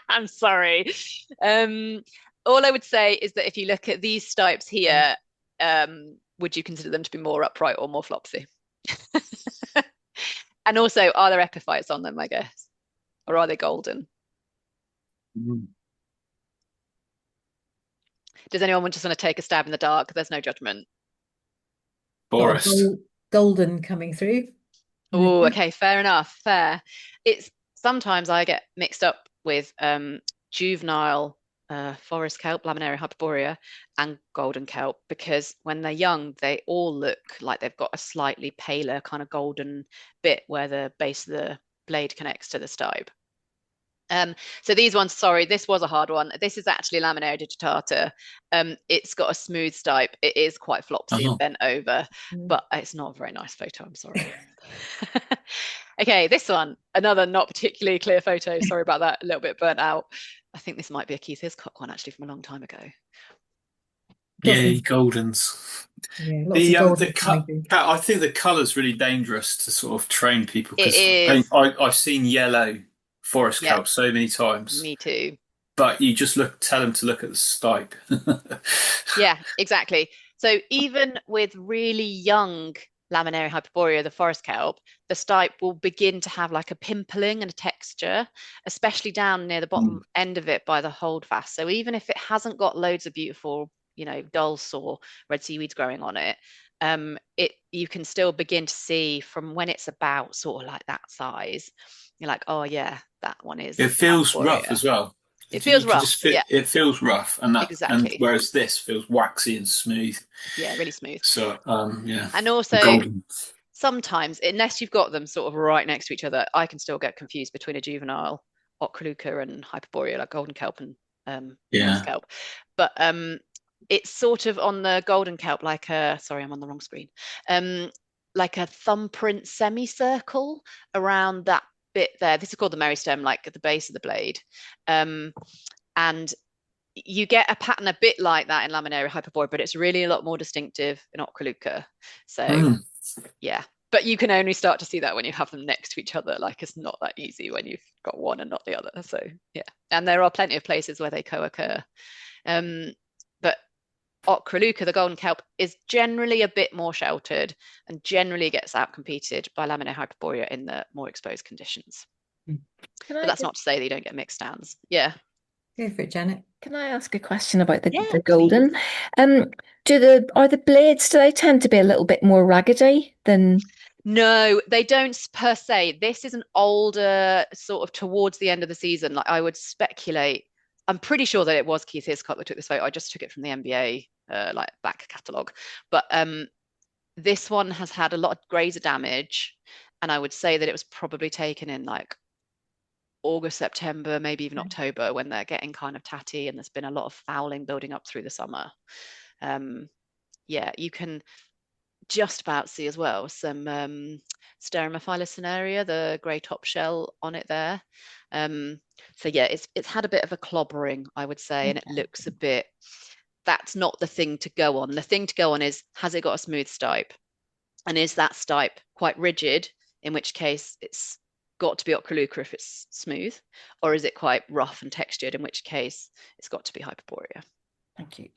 I'm sorry. All I would say is that if you look at these stipes here, would you consider them to be more upright or more flopsy? And also, are there epiphytes on them, I guess? Or are they golden? Does anyone just want to take a stab in the dark? There's no judgment. Forest. Golden coming through. Oh, okay, fair enough. Fair. It's sometimes I get mixed up with juvenile forest kelp, Laminaria hyperborea, and golden kelp, because when they're young, they all look like they've got a slightly paler kind of golden bit where the base of the blade connects to the stipe. So these ones, sorry, this was a hard one. This is actually Laminaria digitata. It's got a smooth stipe. It is quite flopsy and bent over, but it's not a very nice photo. I'm sorry. Okay, this one, another not particularly clear photo. Sorry about that, a little bit burnt out. I think this might be a Keith Hiscock one actually from a long time ago. Yeah, goldens. Yeah, lots of goldens. I think the colour's really dangerous to sort of train people because I've seen yellow forest kelp so many times. Me too. But you just tell them to look at the stipe. Yeah, exactly. So even with really young Laminaria hyperborea, the forest kelp, the stipe will begin to have like a pimpling and a texture, especially down near the bottom end of it by the holdfast. So even if it hasn't got loads of beautiful, dulse or red seaweeds growing on it, you can still begin to see from when it's about sort of like that size. You're like, oh yeah, that one is. It feels rough as well. It feels rough. It feels rough, and exactly. And whereas this feels waxy and smooth. Yeah, really smooth. So yeah. And also sometimes, unless you've got them sort of right next to each other, I can still get confused between a juvenile Ochraluca and hyperborea, like golden kelp and forest kelp. But it's sort of on the golden kelp, like sorry, I'm on the wrong screen. Like a thumbprint semicircle around that bit there. This is called the meristem, like at the base of the blade. And you get a pattern a bit like that in Laminaria hyperborea, but it's really a lot more distinctive in Ochraluca. So yeah, but you can only start to see that when you have them next to each other. Like it's not that easy when you've got one and not the other. So yeah, and there are plenty of places where they co-occur. But Ochraluca, the golden kelp, is generally a bit more sheltered and generally gets outcompeted by Laminaria hyperborea in the more exposed conditions. But that's not to say that you don't get mixed stands. Yeah. Go for it, Janet. Can I ask a question about the golden? Are the blades, do they tend to be a little bit more raggedy than? No, they don't per se. This is an older sort of towards the end of the season. Like I would speculate. I'm pretty sure that it was Keith Hiscock that took this photo. I just took it from the NBA like back catalogue. But this one has had a lot of grazer damage, and I would say that it was probably taken in like August, September, maybe even October, when they're getting kind of tatty and there's been a lot of fouling building up through the summer. Yeah, you can just about see as well some Stereomophilus cinerea, the grey top shell on it there. So yeah, it's had a bit of a clobbering, I would say, and it looks a bit, that's not the thing to go on. The thing to go on is, has it got a smooth stipe? And is that stipe quite rigid, in which case it's got to be Ochroleuca if it's smooth, or is it quite rough and textured, in which case it's got to be Hyperborea. Thank you.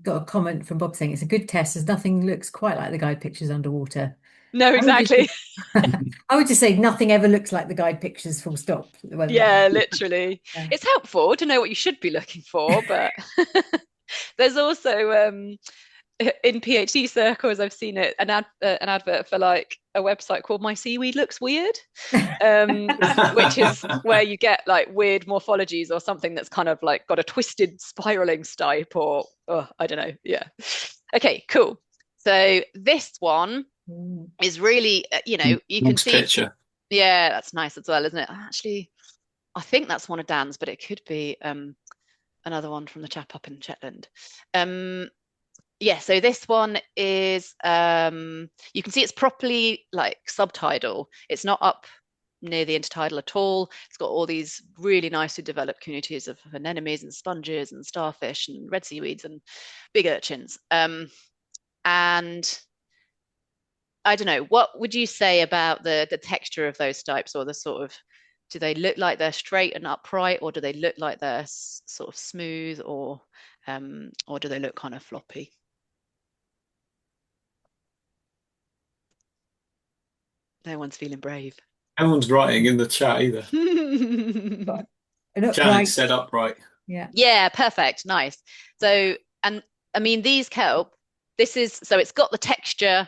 Got a comment from Bob saying it's a good test as nothing looks quite like the guide pictures underwater. No, exactly. I would just say nothing ever looks like the guide pictures, full stop. Yeah, literally. Yeah. It's helpful to know what you should be looking for, but there's also in PhD circles, I've seen it, an advert for like a website called My Seaweed Looks Weird, which is where you get like weird morphologies or something that's kind of like got a twisted spiraling stipe, or I don't know. Yeah. Okay, cool. So this one is really, you can see. Picture. Yeah, that's nice as well, isn't it? Actually, I think that's one of Dan's, but it could be another one from the chap up in Shetland. Yeah, so this one is, you can see it's properly like subtidal. It's not up near the intertidal at all. It's got all these really nicely developed communities of anemones and sponges and starfish and red seaweeds and big urchins. And I don't know, what would you say about the texture of those stipes, or the sort of, do they look like they're straight and upright, or do they look like they're sort of smooth, or do they look kind of floppy? No one's feeling brave. No one's writing in the chat either. Janet said upright. Yeah, perfect. Nice. So, and I mean, these kelp, so it's got the texture,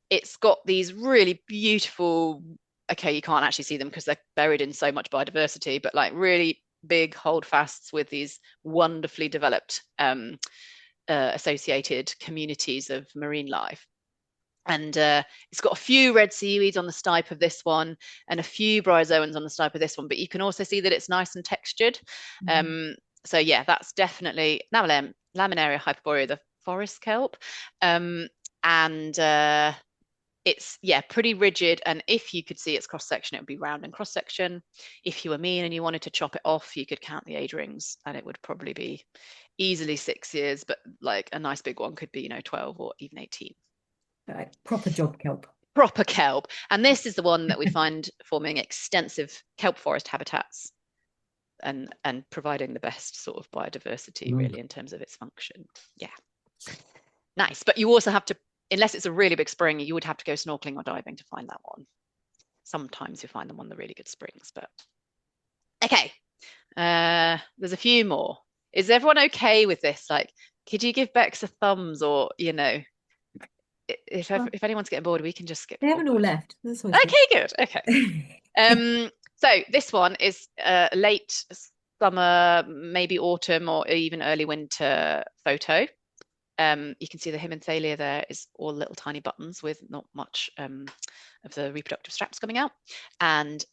it's got these really beautiful, okay, you can't actually see them because they're buried in so much biodiversity, but like really big holdfasts with these wonderfully developed associated communities of marine life. And it's got a few red seaweeds on the stipe of this one and a few bryozoans on the stipe of this one, but you can also see that it's nice and textured. So yeah, that's definitely Laminaria hyperborea, the forest kelp. And it's, yeah, pretty rigid. And if you could see its cross-section, it would be round in cross-section. If you were mean and you wanted to chop it off, you could count the age rings and it would probably be easily 6 years, but like a nice big one could be, 12 or even 18. Proper job kelp. Proper kelp. And this is the one that we find forming extensive kelp forest habitats and providing the best sort of biodiversity, really, in terms of its function. Yeah. Nice. But you also have to, unless it's a really big spring, you would have to go snorkeling or diving to find that one. Sometimes you find them on the really good springs, but okay. There's a few more. Is everyone okay with this? Like, could you give Bex a thumbs, or, if anyone's getting bored, we can just skip. They haven't all left. That's okay, good. Okay. So this one is late summer, maybe autumn, or even early winter photo. You can see the Hymanthalia there is all little tiny buttons with not much of the reproductive straps coming out. And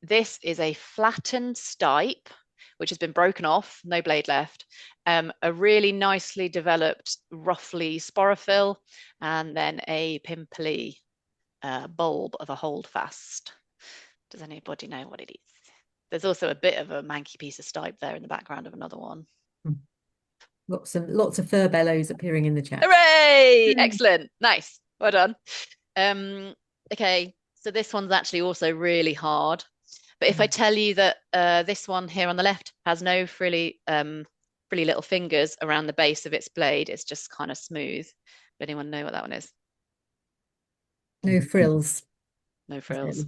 this is a flattened stipe, which has been broken off, no blade left, a really nicely developed, roughly sporophyll, and then a pimply bulb of a holdfast. Does anybody know what it is? There's also a bit of a manky piece of stipe there in the background of another one. Lots of furbelows appearing in the chat. Hooray! Excellent. Nice. Well done. Okay, so this one's actually also really hard. But if I tell you that this one here on the left has no frilly little fingers around the base of its blade, it's just kind of smooth. Does anyone know what that one is? No frills. No frills.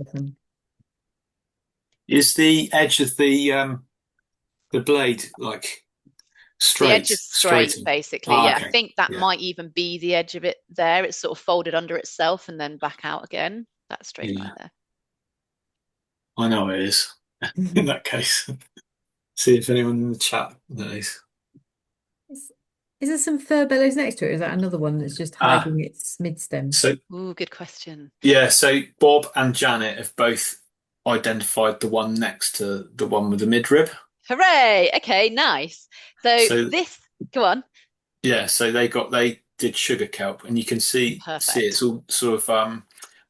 Is the edge of the blade like straight? The edge is straight, basically. Yeah, okay. I think that might even be the edge of it there. It's sort of folded under itself and then back out again. That straight line there. I know it is. In that case, see if anyone in the chat knows. Is there some furbelows next to it? Is that another one that's just hiding its mid-stem? Ooh, good question. Yeah, so Bob and Janet have both identified the one next to the one with the midrib. Hooray! Okay, nice. So So this, go on. yeah, so they did sugar kelp, and you can see Perfect. it's all sort of I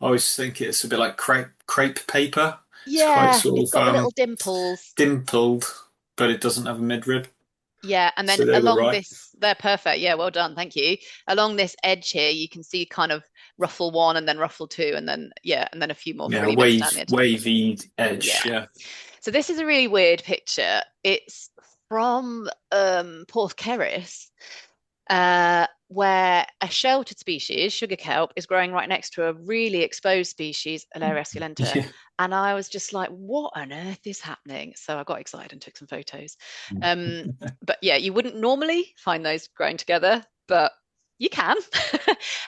always think it's a bit like crepe paper. It's quite Yeah, sort it's of got the little dimples. dimpled, but it doesn't have a midrib. Yeah, and So then they were along right. this, they're perfect. Yeah, well done. Thank you. Along this edge here, you can see kind of ruffle one and then ruffle two, and then yeah, and then a few more Yeah, free bits down the edge. wavy edge. Yeah. Yeah. So this is a really weird picture. It's from Porthcerris, where a sheltered species, sugar kelp, is growing right next to a really exposed species, Alaria esculenta. Yeah. And I was just like, what on earth is happening? So I got excited and took some photos. Um, but yeah, you wouldn't normally find those growing together, but you can.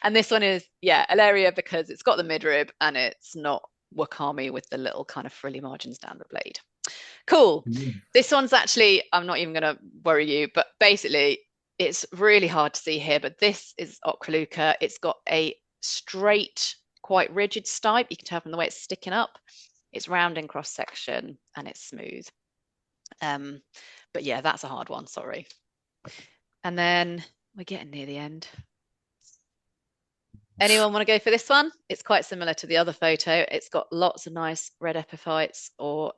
And this one is, yeah, Alaria because it's got the midrib and it's not wakame with the little kind of frilly margins down the blade. Cool. This one's actually, I'm not even going to worry you, but basically it's really hard to see here, but this is Ocraluca. It's got a straight, quite rigid stipe. You can tell from the way it's sticking up. It's round in cross section and it's smooth. But yeah, that's a hard one, sorry. And then we're getting near the end. Anyone want to go for this one? It's quite similar to the other photo. It's got lots of nice red epiphytes or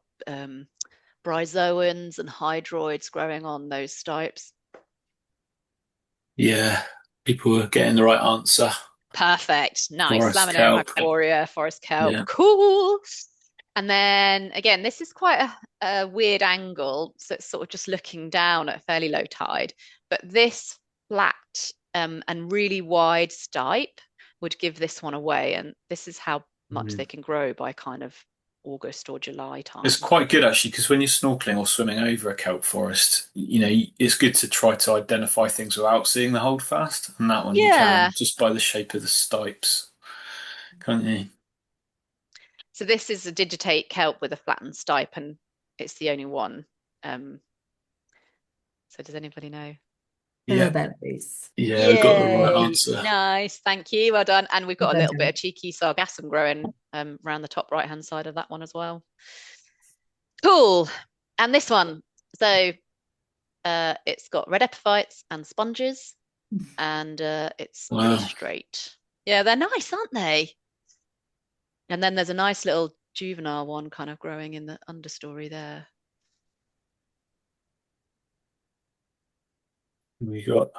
bryozoans and hydroids growing on those stipes. Yeah, people were getting the right answer. Perfect. Nice. Forest Laminaria kelp. hyperborea, forest kelp. Yeah. Cool. And then again, this is quite a weird angle. So it's sort of just looking down at fairly low tide. But this flat and really wide stipe would give this one away. And this is how much they can grow by kind of August or July time. It's quite good actually because when you're snorkeling or swimming over a kelp forest, it's good to try to identify things without seeing the holdfast, and that one you can just by the shape of the stipes, can't you? So this is a digitate kelp with a flattened stipe, and it's the only one. So does anybody know? Yeah, yeah, we got the right answer. Nice, thank you, well done. And we've got a little bit of cheeky sargassum growing around the top right-hand side of that one as well. Cool. And this one, so it's got red epiphytes and sponges, and it's really straight. Yeah, they're nice, aren't they? And then there's a nice little juvenile one kind of growing in the understory there. We got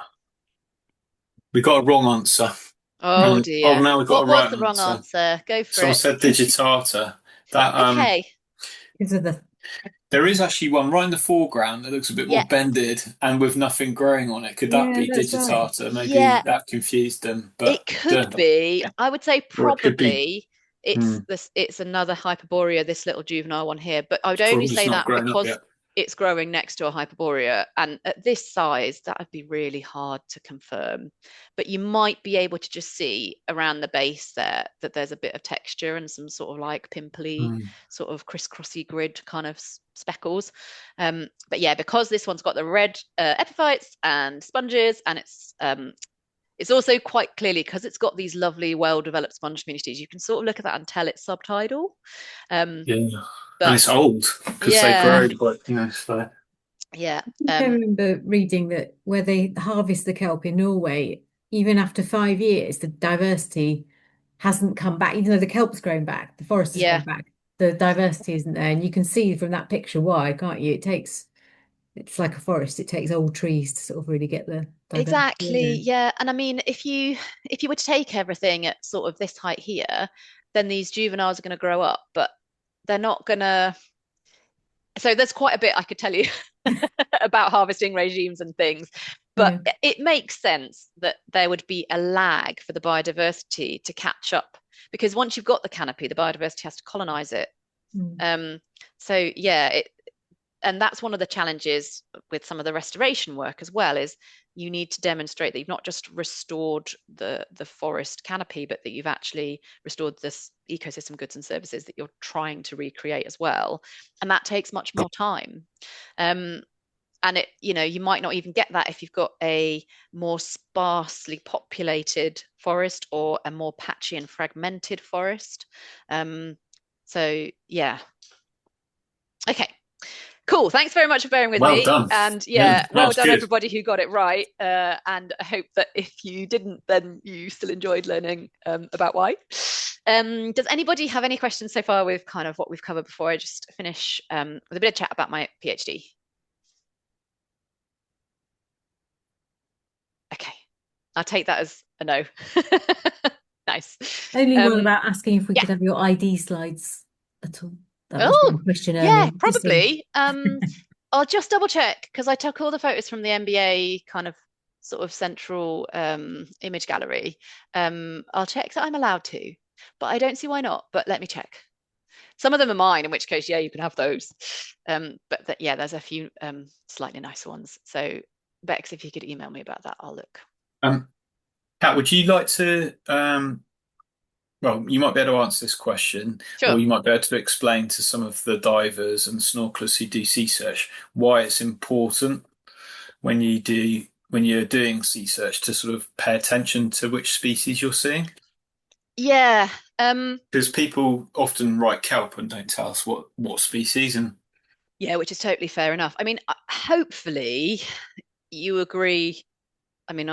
a wrong answer. Oh dear. Oh, now we've got What a right was the wrong answer? Go for Someone it. said digitata. That Okay. there is actually one right in the foreground that looks a bit more bended and with nothing growing on it. Could that be digitata? Right. Maybe that confused them. But it could be. I would say probably it's it's another hyperborea, this little juvenile one here. But I would only say that because it's growing next to a hyperborea, and at this size that would be really hard to confirm. But you might be able to just see around the base there that there's a bit of texture and some sort of like pimply sort of crisscrossy grid kind of speckles. But yeah, because this one's got the red epiphytes and sponges, and it's also quite clearly, because it's got these lovely well-developed sponge communities, you can sort of look at that and tell it's subtidal. But, and it's old because they grow quite, so. Yeah. I remember reading that where they harvest the kelp in Norway, even after 5 years, the diversity hasn't come back. Even though the kelp's grown back, the forest has grown back, the diversity isn't there. And you can see from that picture why, can't you? It's like a forest. It takes old trees to sort of really get the diversity. Exactly. Yeah. And I mean, if you were to take everything at sort of this height here, then these juveniles are going to grow up, but they're not going to. So there's quite a bit I could tell you about harvesting regimes and things, but it makes sense that there would be a lag for the biodiversity to catch up, because once you've got the canopy, the biodiversity has to colonize it. So yeah, and that's one of the challenges with some of the restoration work as well, is you need to demonstrate that you've not just restored the forest canopy, but that you've actually restored this ecosystem goods and services that you're trying to recreate as well. And that takes much more time. And you might not even get that if you've got a more sparsely populated forest or a more patchy and fragmented forest. So yeah, Okay. Cool. Thanks very much for bearing with Well me. done. And well done, everybody who got it right. And I hope that if you didn't, then you still enjoyed learning about why. Does anybody have any questions so far with kind of what we've covered before I just finish with a bit of chat about my PhD? Okay. I'll take that as a no. Nice. Only one about asking if we yeah. could have your ID slides at all. That was Oh, one question yeah, earlier. probably. I'll just double check because I took all the photos from the MBA kind of sort of central image gallery. I'll check that I'm allowed to, but I don't see why not. But let me check. Some of them are mine, in which case, yeah, you can have those. But yeah, there's a few slightly nicer ones. So Bex, if you could email me about that, I'll look. Kat, would you like to well, you might be able to answer this question, Sure. or you might be able to explain to some of the divers and snorkelers who do sea search why it's important when you're doing sea search to sort of pay attention to which species you're seeing. Yeah. Because people often write kelp and don't tell us what species, and Yeah, which is totally fair enough. I mean, hopefully you agree. I mean,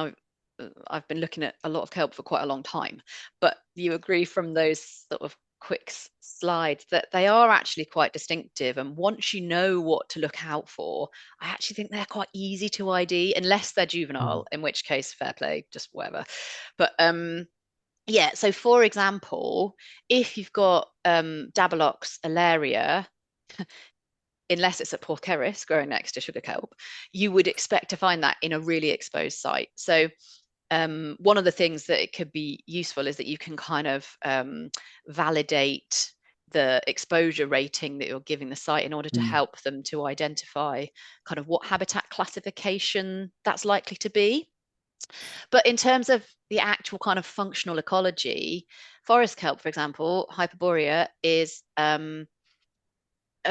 I've been looking at a lot of kelp for quite a long time, but you agree from those sort of quick slides that they are actually quite distinctive. And once you know what to look out for, I actually think they're quite easy to ID, unless they're juvenile, in which case, fair play, just whatever. But yeah, so for example, if you've got Dabylox alaria, unless it's at Porceris growing next to sugar kelp, you would expect to find that in a really exposed site. So one of the things that it could be useful is that you can kind of validate the exposure rating that you're giving the site in order to help them to identify kind of what habitat classification that's likely to be. But in terms of the actual kind of functional ecology, forest kelp, for example, Hyperborea, is a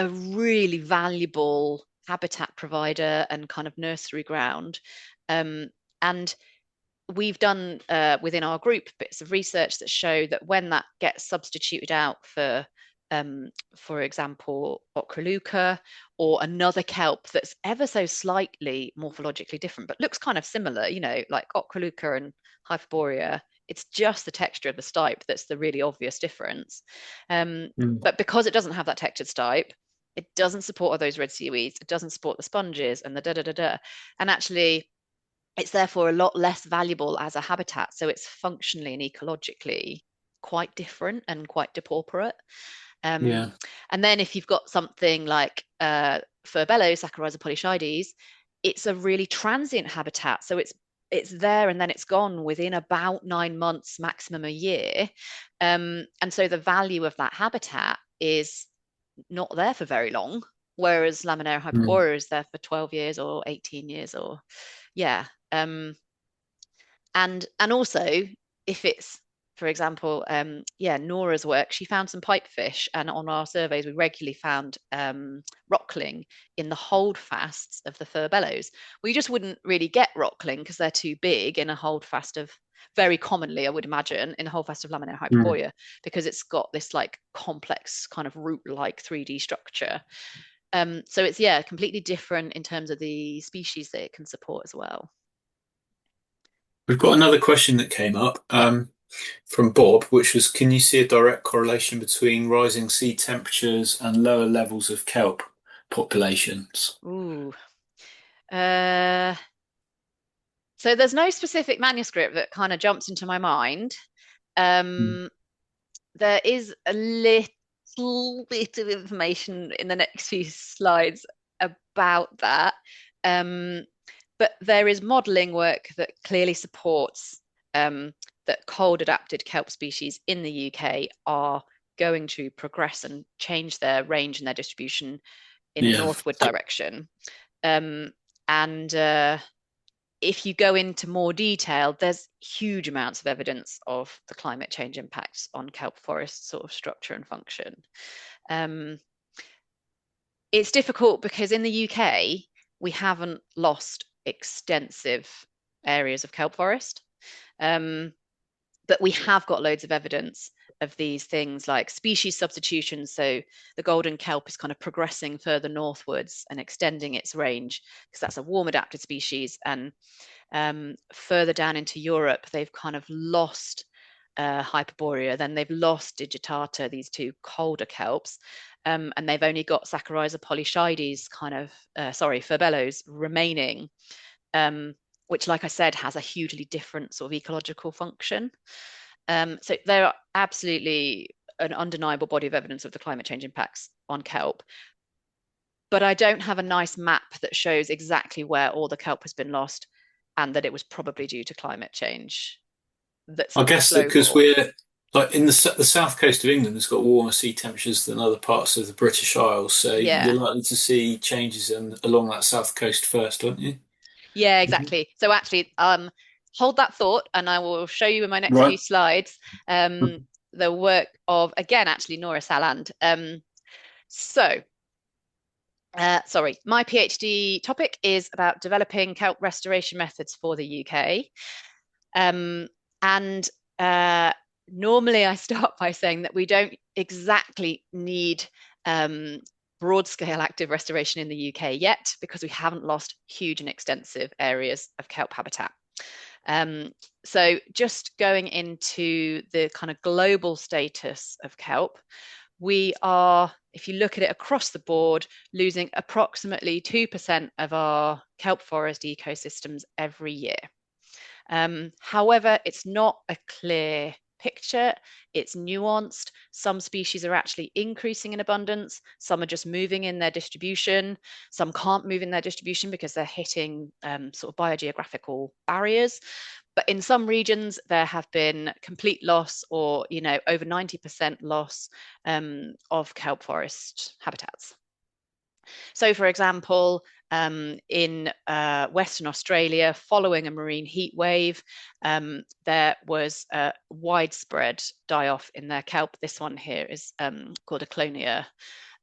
really valuable habitat provider and kind of nursery ground. And we've done within our group bits of research that show that when that gets substituted out for example, Ochroluca or another kelp that's ever so slightly morphologically different, but looks kind of similar, you know, like Ochroluca and Hyperborea, it's just the texture of the stipe that's the really obvious difference. But because it doesn't have that textured stipe, it doesn't support all those red seaweeds, it doesn't support the sponges and the da-da-da-da. And actually, it's therefore a lot less valuable as a habitat. So it's functionally and ecologically quite different and quite depauperate. yeah, And then if you've got something like Furbello, Saccharomyces polyschides, it's a really transient habitat. So it's there and then it's gone within about 9 months, maximum a year. And so the value of that habitat is not there for very long, whereas Laminaria hyperborea is there for 12 years or 18 years or yeah. And also if it's, for example, Nora's work, she found some pipefish, and on our surveys we regularly found rockling in the holdfasts of the furbellows. We just wouldn't really get rockling because they're too big in a holdfast of, very commonly I would imagine, in a holdfast of Laminaria hyperborea, because it's got this like complex kind of root-like 3D structure. So it's completely different in terms of the species that it can support as well. We've got another question that came up from Bob, which was, can you see a direct correlation between rising sea temperatures and lower levels of kelp populations? Ooh. So there's no specific manuscript that kind of jumps into my mind. There is a little bit of information in the next few slides about that. But there is modelling work that clearly supports that cold adapted kelp species in the UK are going to progress and change their range and their distribution in a northward direction. And if you go into more detail, there's huge amounts of evidence of the climate change impacts on kelp forest sort of structure and function. It's difficult because in the UK, we haven't lost extensive areas of kelp forest, but we have got loads of evidence of these things like species substitution. So the golden kelp is kind of progressing further northwards and extending its range because that's a warm adapted species. And further down into Europe, they've kind of lost Hyperborea, then they've lost digitata, these two colder kelps, and they've only got Saccharisa polyschides furbelows remaining, which, like I said, has a hugely different sort of ecological function. So there are absolutely an undeniable body of evidence of the climate change impacts on kelp. But I don't have a nice map that shows exactly where all the kelp has been lost and that it was probably due to climate change. That's I guess that because global. we're like in the south coast of England has got warmer sea temperatures than other parts of the British Isles, so Yeah. you're likely to see changes along that south coast first, aren't you? Yeah, exactly. So actually, hold that thought, and I will show you in my next few Right. slides the work of, again, actually Nora Saland. Sorry, my PhD topic is about developing kelp restoration methods for the UK. And normally I start by saying that we don't exactly need broad scale active restoration in the UK yet, because we haven't lost huge and extensive areas of kelp habitat. So just going into the kind of global status of kelp, we are, if you look at it across the board, losing approximately 2% of our kelp forest ecosystems every year. However, it's not a clear picture. It's nuanced. Some species are actually increasing in abundance. Some are just moving in their distribution. Some can't move in their distribution because they're hitting sort of biogeographical barriers. But in some regions, there have been complete loss or, over 90% loss of kelp forest habitats. So, for example, in Western Australia, following a marine heat wave, there was a widespread die-off in their kelp. This one here is called a clonia,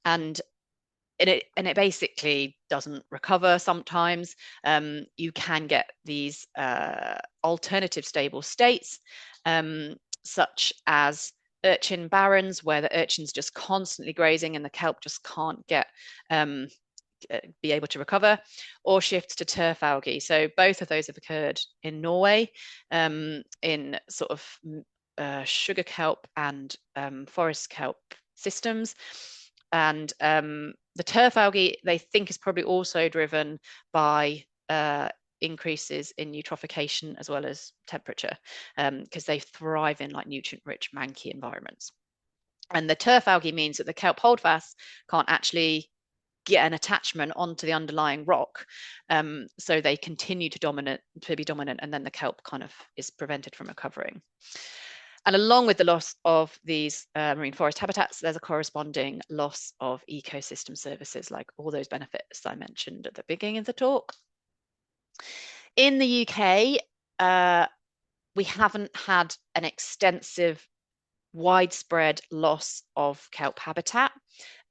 and it basically doesn't recover sometimes. You can get these alternative stable states, such as urchin barrens, where the urchin's just constantly grazing and the kelp just can't be able to recover, or shifts to turf algae. So both of those have occurred in Norway, in sort of sugar kelp and forest kelp systems. And the turf algae, they think, is probably also driven by increases in eutrophication as well as temperature, because they thrive in like nutrient-rich manky environments. And the turf algae means that the kelp holdfasts can't actually get an attachment onto the underlying rock, so they continue to be dominant, and then the kelp kind of is prevented from recovering. And along with the loss of these marine forest habitats, there's a corresponding loss of ecosystem services, like all those benefits I mentioned at the beginning of the talk. In the UK, we haven't had an extensive, widespread loss of kelp habitat,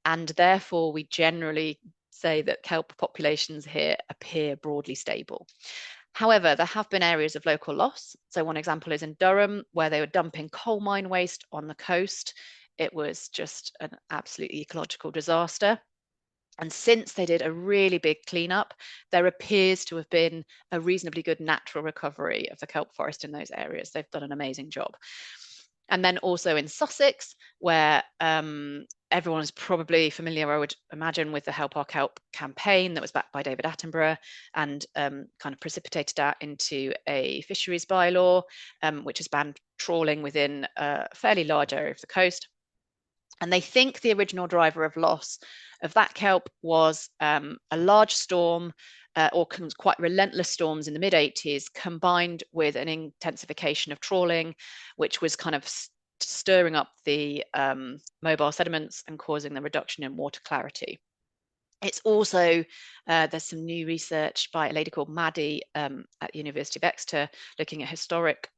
and therefore we generally say that kelp populations here appear broadly stable. However, there have been areas of local loss. So one example is in Durham, where they were dumping coal mine waste on the coast. It was just an absolute ecological disaster. And since they did a really big cleanup, there appears to have been a reasonably good natural recovery of the kelp forest in those areas. They've done an amazing job. And then also in Sussex, where everyone is probably familiar, I would imagine, with the Help Our Kelp campaign that was backed by David Attenborough and kind of precipitated that into a fisheries bylaw, which has banned trawling within a fairly large area of the coast. And they think the original driver of loss of that kelp was a large storm, or quite relentless storms in the mid-80s, combined with an intensification of trawling, which was kind of stirring up the mobile sediments and causing the reduction in water clarity. It's also, there's some new research by a lady called Maddie at the University of Exeter looking at historic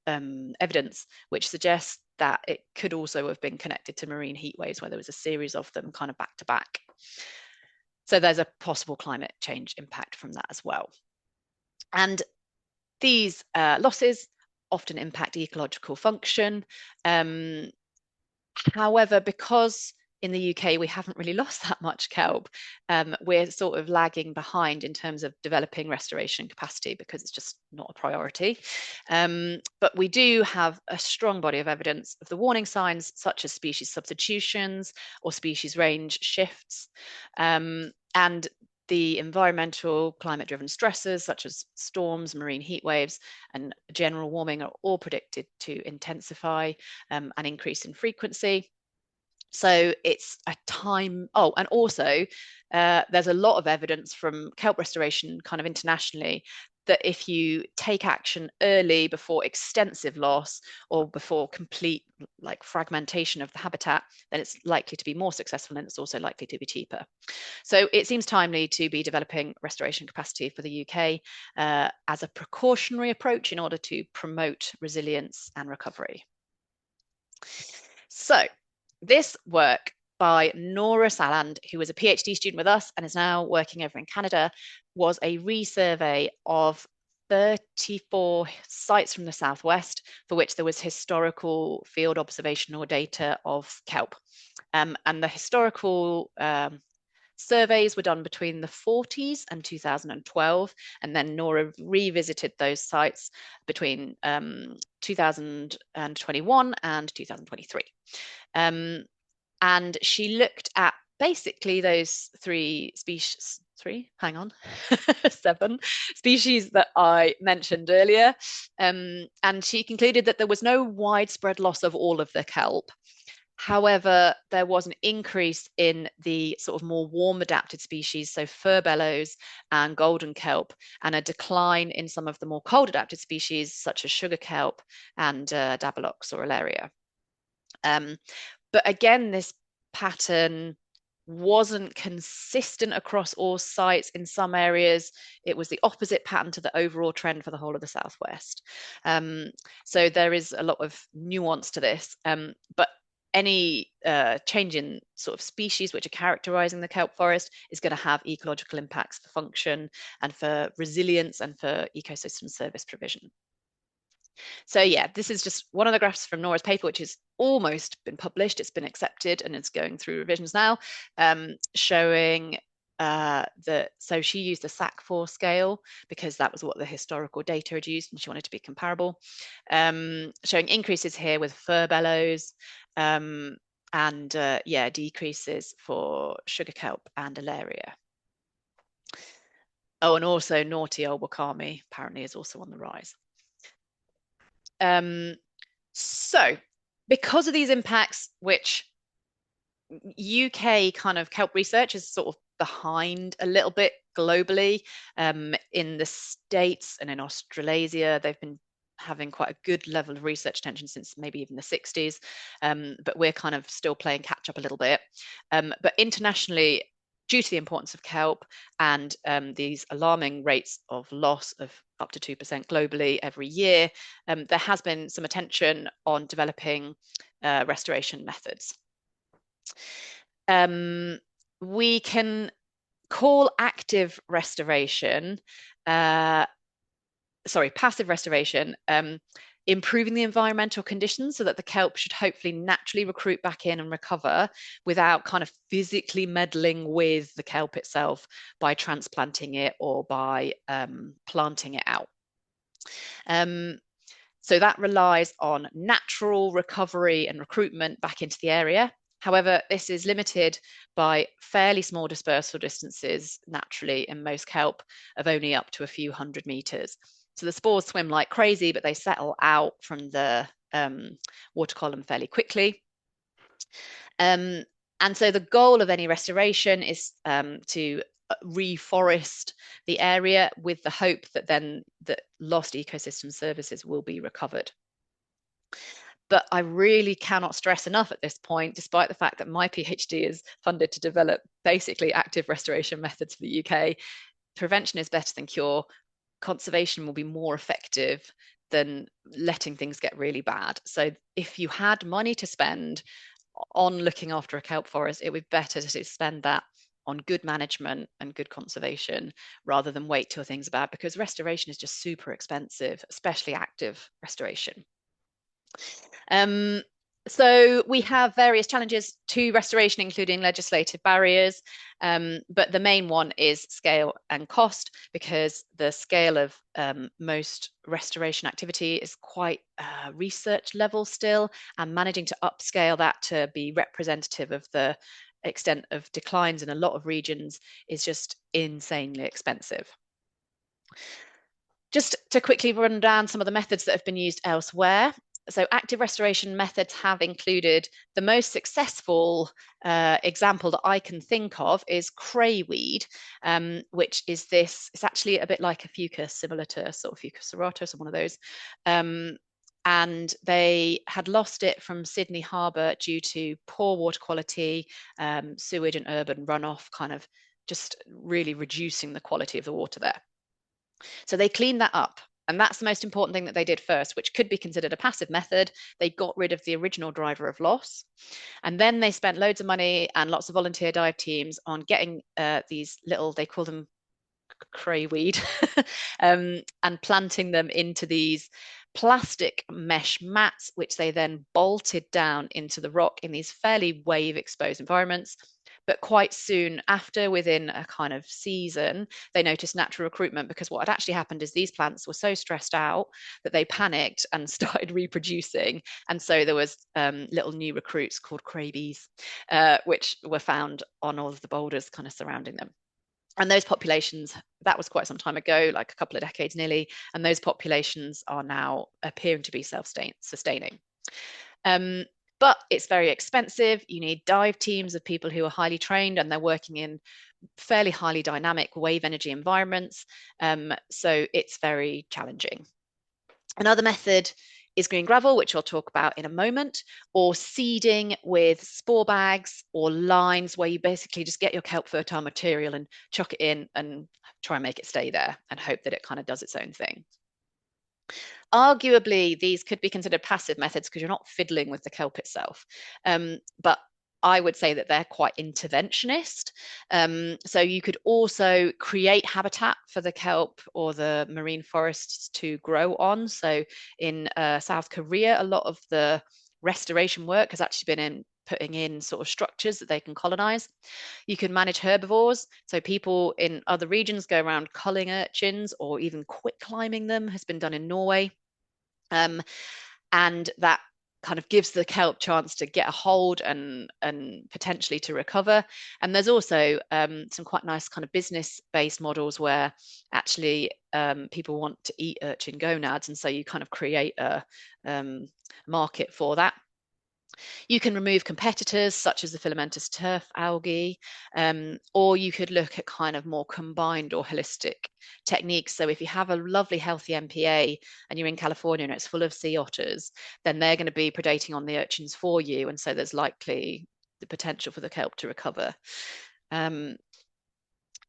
evidence, which suggests that it could also have been connected to marine heat waves, where there was a series of them kind of back to back. So there's a possible climate change impact from that as well. And these losses often impact ecological function. However, because in the UK we haven't really lost that much kelp, we're sort of lagging behind in terms of developing restoration capacity because it's just not a priority. But we do have a strong body of evidence of the warning signs, such as species substitutions or species range shifts. And the environmental climate-driven stresses such as storms, marine heat waves, and general warming are all predicted to intensify and increase in frequency. So it's a time. Oh, and also there's a lot of evidence from kelp restoration kind of internationally that if you take action early before extensive loss or before complete like fragmentation of the habitat, then it's likely to be more successful and it's also likely to be cheaper. So it seems timely to be developing restoration capacity for the UK as a precautionary approach in order to promote resilience and recovery. So this work by Nora Saland, who was a PhD student with us and is now working over in Canada, was a resurvey of 34 sites from the southwest for which there was historical field observational data of kelp. And the historical surveys were done between the 40s and 2012, and then Nora revisited those sites between 2021 and 2023. And she looked at basically those seven species that I mentioned earlier. And she concluded that there was no widespread loss of all of the kelp. However, there was an increase in the sort of more warm adapted species, so furbelows and golden kelp, and a decline in some of the more cold adapted species, such as sugar kelp and Dabilox or Alaria. But again, this pattern wasn't consistent across all sites. In some areas, it was the opposite pattern to the overall trend for the whole of the southwest. So there is a lot of nuance to this, but any change in sort of species which are characterizing the kelp forest is going to have ecological impacts for function and for resilience and for ecosystem service provision. So yeah, this is just one of the graphs from Nora's paper, which has almost been published. It's been accepted and it's going through revisions now, showing so she used the SAC4 scale because that was what the historical data had used and she wanted to be comparable, showing increases here with furbelows and decreases for sugar kelp and Alaria. Oh, and also naughty old wakame apparently is also on the rise. So because of these impacts, which UK kind of kelp research is sort of behind a little bit globally, in the States and in Australasia, they've been having quite a good level of research attention since maybe even the 60s, but we're kind of still playing catch up a little bit. But internationally, due to the importance of kelp and these alarming rates of loss of up to 2% globally every year, there has been some attention on developing restoration methods. We can call active restoration, passive restoration, improving the environmental conditions so that the kelp should hopefully naturally recruit back in and recover without kind of physically meddling with the kelp itself by transplanting it or by planting it out. So that relies on natural recovery and recruitment back into the area. However, this is limited by fairly small dispersal distances naturally in most kelp of only up to a few hundred meters. So the spores swim like crazy, but they settle out from the water column fairly quickly. And so the goal of any restoration is to reforest the area with the hope that then the lost ecosystem services will be recovered. But I really cannot stress enough at this point, despite the fact that my PhD is funded to develop basically active restoration methods for the UK, prevention is better than cure. Conservation will be more effective than letting things get really bad. So if you had money to spend on looking after a kelp forest, it would be better to spend that on good management and good conservation rather than wait till things are bad, because restoration is just super expensive, especially active restoration. So we have various challenges to restoration, including legislative barriers, but the main one is scale and cost, because the scale of most restoration activity is quite research level still, and managing to upscale that to be representative of the extent of declines in a lot of regions is just insanely expensive. Just to quickly run down some of the methods that have been used elsewhere. So active restoration methods have included, the most successful example that I can think of is crayweed, which is this, it's actually a bit like a fucus, similar to sort of fucus serratus or one of those. And they had lost it from Sydney Harbour due to poor water quality, sewage and urban runoff, kind of just really reducing the quality of the water there. So they cleaned that up. And that's the most important thing that they did first, which could be considered a passive method. They got rid of the original driver of loss. And then they spent loads of money and lots of volunteer dive teams on getting these little, they call them crayweed, and planting them into these plastic mesh mats, which they then bolted down into the rock in these fairly wave exposed environments. But quite soon after, within a kind of season, they noticed natural recruitment, because what had actually happened is these plants were so stressed out that they panicked and started reproducing. And so there was little new recruits called craybees, which were found on all of the boulders kind of surrounding them. And those populations, that was quite some time ago, like a couple of decades nearly, and those populations are now appearing to be self-sustaining. But it's very expensive. You need dive teams of people who are highly trained, and they're working in fairly highly dynamic wave energy environments. So it's very challenging. Another method is green gravel, which I'll talk about in a moment, or seeding with spore bags or lines, where you basically just get your kelp fertile material and chuck it in and try and make it stay there and hope that it kind of does its own thing. Arguably, these could be considered passive methods because you're not fiddling with the kelp itself. But I would say that they're quite interventionist. So you could also create habitat for the kelp or the marine forests to grow on. So in South Korea, a lot of the restoration work has actually been putting in sort of structures that they can colonize. You can manage herbivores. So people in other regions go around culling urchins or even quick climbing them, has been done in Norway. And that kind of gives the kelp chance to get a hold and potentially to recover. And there's also some quite nice kind of business-based models where actually people want to eat urchin gonads, and so you kind of create a market for that. You can remove competitors such as the filamentous turf algae, or you could look at kind of more combined or holistic techniques. So if you have a lovely healthy MPA and you're in California and it's full of sea otters, then they're going to be predating on the urchins for you, and so there's likely the potential for the kelp to recover.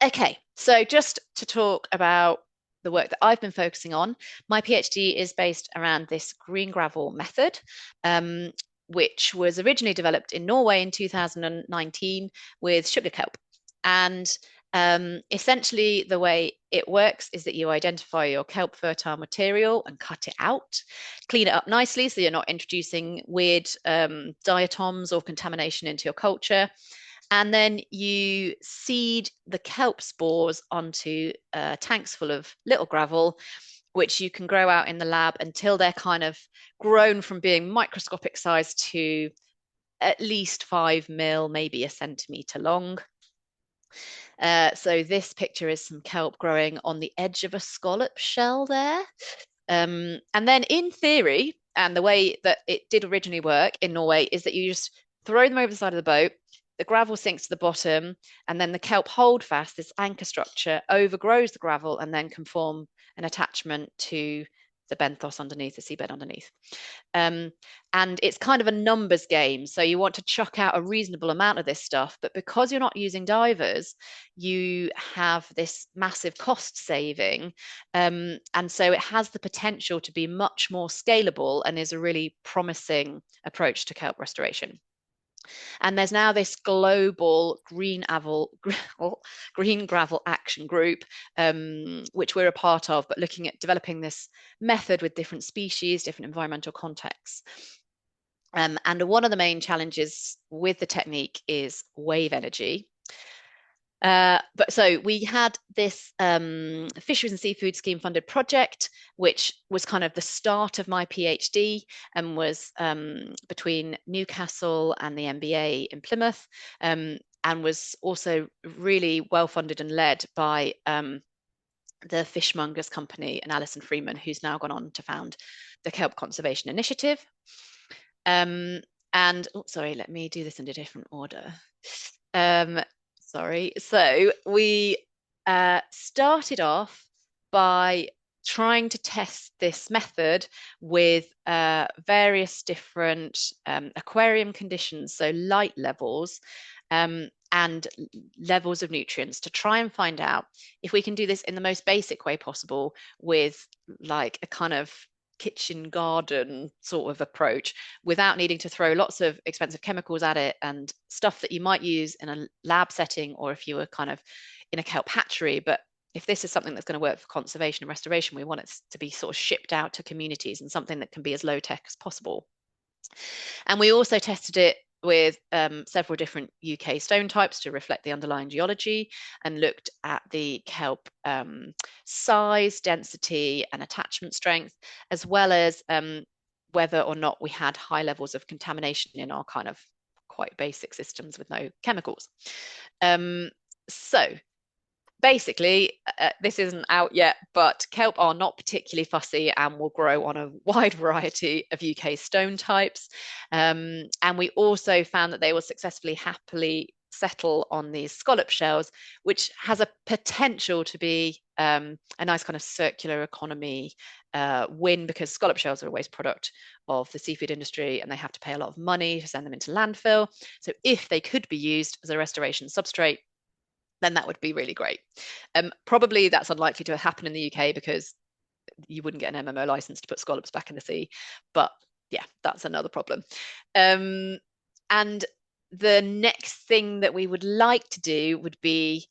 Okay, so just to talk about the work that I've been focusing on, my PhD is based around this green gravel method, which was originally developed in Norway in 2019 with sugar kelp. And essentially the way it works is that you identify your kelp fertile material and cut it out, clean it up nicely so you're not introducing weird diatoms or contamination into your culture. And then you seed the kelp spores onto tanks full of little gravel, which you can grow out in the lab until they're kind of grown from being microscopic size to at least 5 mil, maybe a centimetre long. So this picture is some kelp growing on the edge of a scallop shell there. And then in theory, and the way that it did originally work in Norway, is that you just throw them over the side of the boat, the gravel sinks to the bottom, and then the kelp hold fast, this anchor structure overgrows the gravel and then can form an attachment to the benthos underneath, the seabed underneath. And it's kind of a numbers game. So you want to chuck out a reasonable amount of this stuff, but because you're not using divers, you have this massive cost saving. And so it has the potential to be much more scalable and is a really promising approach to kelp restoration. And there's now this global green gravel action group, which we're a part of, but looking at developing this method with different species, different environmental contexts. And one of the main challenges with the technique is wave energy. But so we had this Fisheries and Seafood Scheme funded project, which was kind of the start of my PhD and was between Newcastle and the MBA in Plymouth, and was also really well funded and led by the Fishmongers Company and Alison Freeman, who's now gone on to found the Kelp Conservation Initiative. And sorry, let me do this in a different order. Sorry. So we started off by trying to test this method with various different aquarium conditions, so light levels and levels of nutrients, to try and find out if we can do this in the most basic way possible with like a kind of kitchen garden sort of approach without needing to throw lots of expensive chemicals at it and stuff that you might use in a lab setting or if you were kind of in a kelp hatchery. But if this is something that's going to work for conservation and restoration, we want it to be sort of shipped out to communities and something that can be as low tech as possible. And we also tested it with several different UK stone types to reflect the underlying geology, and looked at the kelp size, density, and attachment strength, as well as whether or not we had high levels of contamination in our kind of quite basic systems with no chemicals. So basically, this isn't out yet, but kelp are not particularly fussy and will grow on a wide variety of UK stone types. And we also found that they will successfully, happily settle on these scallop shells, which has a potential to be a nice kind of circular economy win, because scallop shells are a waste product of the seafood industry and they have to pay a lot of money to send them into landfill. So if they could be used as a restoration substrate, then that would be really great. Probably that's unlikely to happen in the UK because you wouldn't get an MMO license to put scallops back in the sea. But yeah, that's another problem. And the next thing that we would like to do would be,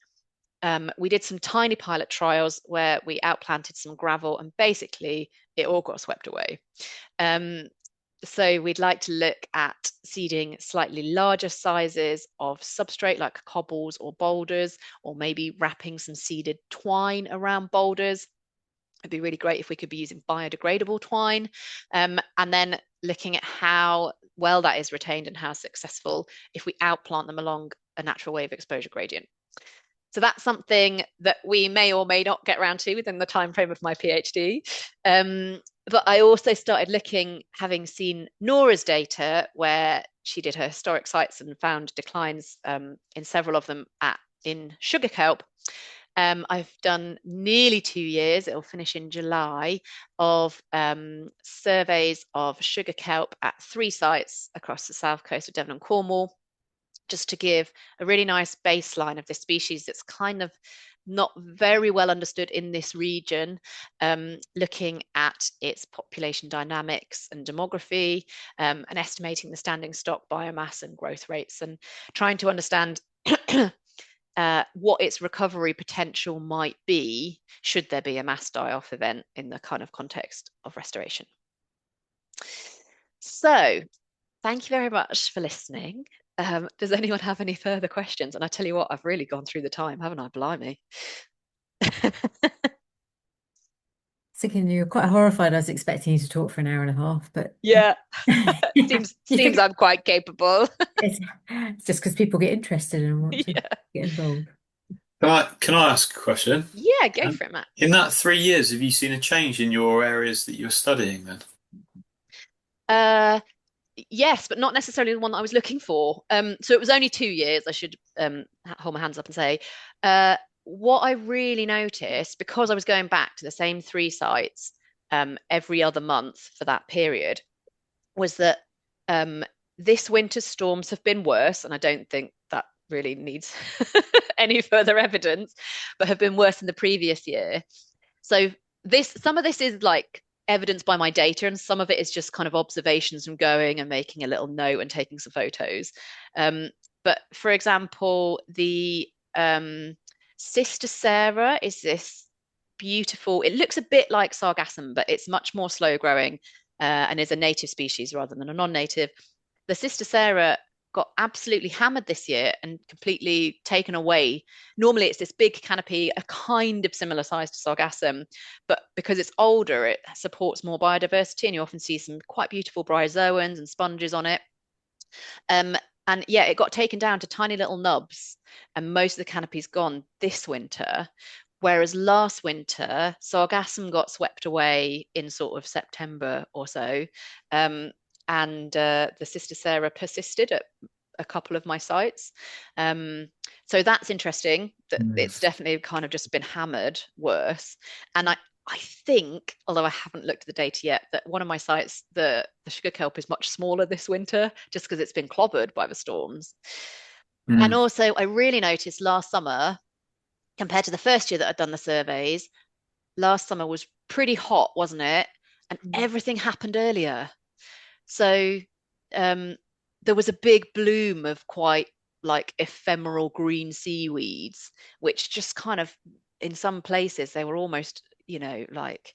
we did some tiny pilot trials where we outplanted some gravel and basically it all got swept away. So we'd like to look at seeding slightly larger sizes of substrate like cobbles or boulders, or maybe wrapping some seeded twine around boulders. It'd be really great if we could be using biodegradable twine, and then looking at how well that is retained and how successful if we outplant them along a natural wave exposure gradient. So that's something that we may or may not get around to within the time frame of my PhD. But I also started looking, having seen Nora's data, where she did her historic sites and found declines in several of them in sugar kelp. I've done nearly 2 years, it'll finish in July, of surveys of sugar kelp at 3 sites across the south coast of Devon and Cornwall, just to give a really nice baseline of this species that's kind of not very well understood in this region, looking at its population dynamics and demography, and estimating the standing stock biomass and growth rates, and trying to understand what its recovery potential might be should there be a mass die-off event in the kind of context of restoration. So thank you very much for listening. Does anyone have any further questions? And I tell you what, I've really gone through the time, haven't I? Blimey. Thinking you're quite horrified. I was expecting you to talk for an hour and a half, but yeah, seems I'm quite capable. It's just because people get interested and want to get involved. Can I ask a question? Yeah, go for it, Matt. In that 3 years, have you seen a change in your areas that you're studying then? Yes, but not necessarily the one that I was looking for. So it was only 2 years, I should hold my hands up and say. What I really noticed, because I was going back to the same 3 sites every other month for that period, was that this winter's storms have been worse, and I don't think that really needs any further evidence, but have been worse than the previous year. So some of this is like evidenced by my data, and some of it is just kind of observations from going and making a little note and taking some photos. But for example, the Sister Sarah is this beautiful, it looks a bit like sargassum, but it's much more slow growing and is a native species rather than a non-native. The Sister Sarah got absolutely hammered this year and completely taken away. Normally it's this big canopy, a kind of similar size to sargassum, but because it's older, it supports more biodiversity, and you often see some quite beautiful bryozoans and sponges on it. And yeah, it got taken down to tiny little nubs, and most of the canopy's gone this winter. Whereas last winter, sargassum got swept away in sort of September or so. And the Sister Sarah persisted at a couple of my sites. So that's interesting that it's definitely kind of just been hammered worse. And I think, although I haven't looked at the data yet, that one of my sites, the sugar kelp is much smaller this winter just because it's been clobbered by the storms. And also, I really noticed last summer, compared to the first year that I'd done the surveys, last summer was pretty hot, wasn't it? And everything happened earlier. So there was a big bloom of quite like ephemeral green seaweeds, which just kind of, in some places, they were almost, like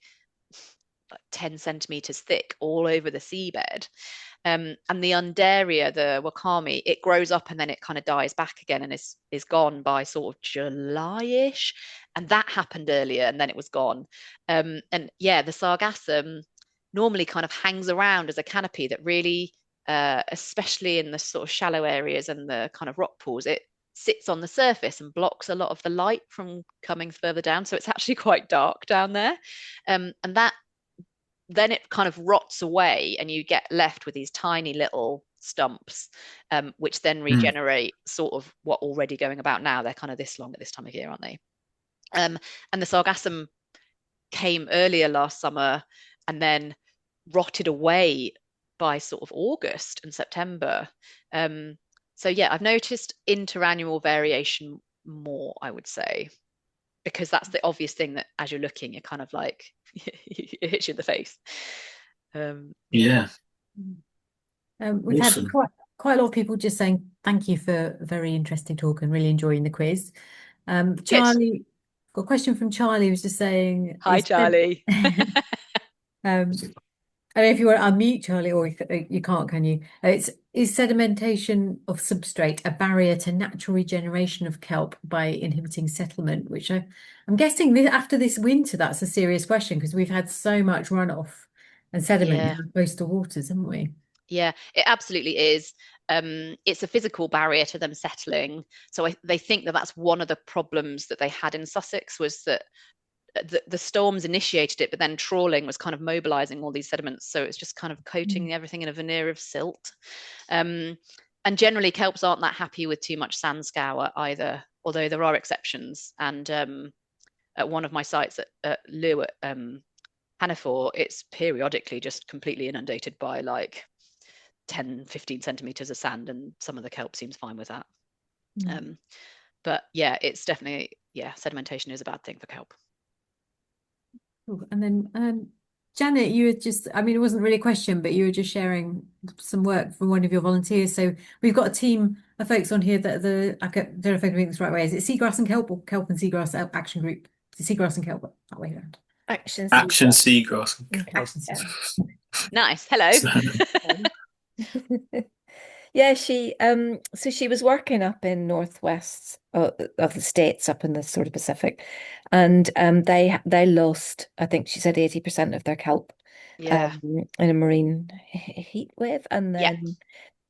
10 centimeters thick all over the seabed. And the undaria, the wakame, it grows up and then it kind of dies back again and is gone by sort of July-ish. And that happened earlier and then it was gone. And yeah, the sargassum normally kind of hangs around as a canopy that really, especially in the sort of shallow areas and the kind of rock pools, it sits on the surface and blocks a lot of the light from coming further down. So it's actually quite dark down there. And that then it kind of rots away and you get left with these tiny little stumps, which then regenerate sort of what already going about now. They're kind of this long at this time of year, aren't they? And the sargassum came earlier last summer and then rotted away by sort of August and September. So yeah, I've noticed interannual variation more, I would say, because that's the obvious thing that as you're looking, you're kind of like, it hits you in the face. Yeah. We've Awesome. had quite a lot of people just saying thank you for a very interesting talk and really enjoying the quiz. Charlie, got a question from Charlie, who's just saying, hi Charlie. I don't know if you want to unmute Charlie, or you can't, can you? Is sedimentation of substrate a barrier to natural regeneration of kelp by inhibiting settlement? Which I'm guessing after this winter, that's a serious question because we've had so much runoff and sediment in our coastal waters, haven't we? Yeah, it absolutely is. It's a physical barrier to them settling. So they think that that's one of the problems that they had in Sussex was that the storms initiated it, but then trawling was kind of mobilizing all these sediments. So it's just kind of coating everything in a veneer of silt. And generally, kelps aren't that happy with too much sand scour either, although there are exceptions. And at one of my sites at Lew at Hannaford, it's periodically just completely inundated by like 10, 15 centimeters of sand, and some of the kelp seems fine with that. But yeah, it's definitely, sedimentation is a bad thing for kelp. And then Janet, you were just, I mean, it wasn't really a question, but you were just sharing some work from one of your volunteers. So we've got a team of folks on here that I don't know if I'm doing this the right way. Is it Seagrass and Kelp or Kelp and Seagrass Action Group? Seagrass and Kelp, that way around. Action Seagrass. Nice. Hello. Yeah, so she was working up in northwest of the States, up in the sort of Pacific, and they lost, I think she said 80% of their kelp in a marine heat wave, and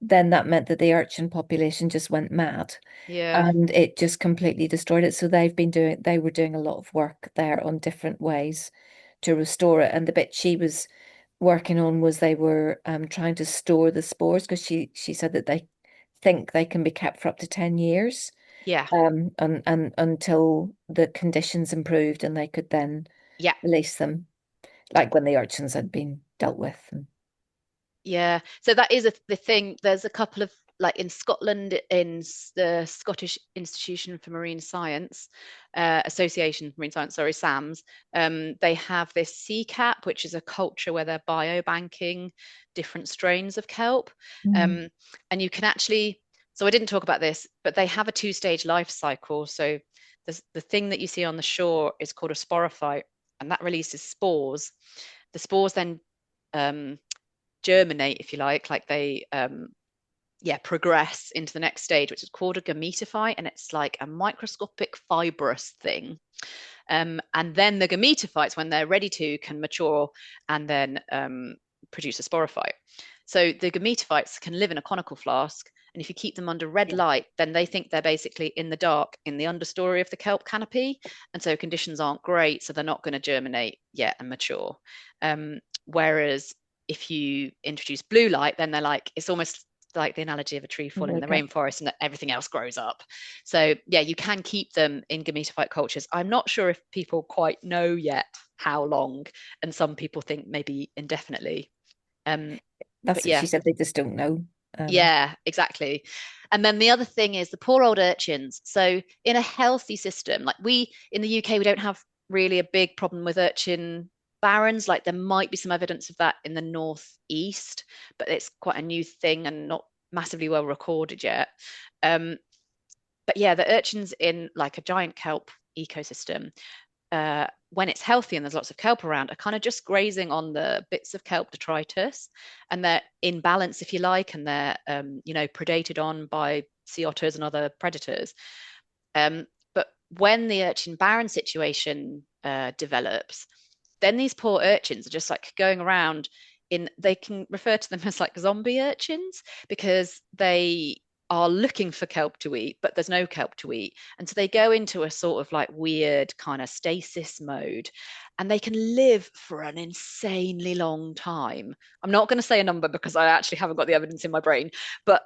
then that meant that the urchin population just went mad. And it just completely destroyed it. So they were doing a lot of work there on different ways to restore it. And the bit she was working on was they were trying to store the spores, because she said that they think they can be kept for up to 10 years. And until the conditions improved and they could then release them, like when the urchins had been dealt with. So that is the thing. There's a couple of like in Scotland, in the Scottish Institution for Marine Science, Association for Marine Science, sorry, SAMS, they have this sea cap, which is a culture where they're biobanking different strains of kelp. And you can actually, so I didn't talk about this, but they have a 2-stage life cycle. So the thing that you see on the shore is called a sporophyte, and that releases spores. The spores then germinate, if you like they progress into the next stage, which is called a gametophyte, and it's like a microscopic fibrous thing. And then the gametophytes, when they're ready to, can mature and then produce a sporophyte. So the gametophytes can live in a conical flask, and if you keep them under red light, then they think they're basically in the dark in the understory of the kelp canopy, and so conditions aren't great, so they're not going to germinate yet and mature. Whereas if you introduce blue light, then they're like, it's almost like the analogy of a tree falling in the rainforest, and that everything else grows up. So yeah, you can keep them in gametophyte cultures. I'm not sure if people quite know yet how long, and some people think maybe indefinitely. That's what she said, they just don't know. Yeah, exactly. And then the other thing is the poor old urchins. So in a healthy system, like we in the UK, we don't have really a big problem with urchin barrens. Like there might be some evidence of that in the northeast, but it's quite a new thing and not massively well recorded yet. But yeah, the urchins in like a giant kelp ecosystem, when it's healthy and there's lots of kelp around, are kind of just grazing on the bits of kelp detritus, and they're in balance, if you like, and they're predated on by sea otters and other predators. But when the urchin barren situation develops, then these poor urchins are just like going around they can refer to them as like zombie urchins, because they are looking for kelp to eat, but there's no kelp to eat. And so they go into a sort of like weird kind of stasis mode, and they can live for an insanely long time. I'm not going to say a number because I actually haven't got the evidence in my brain, but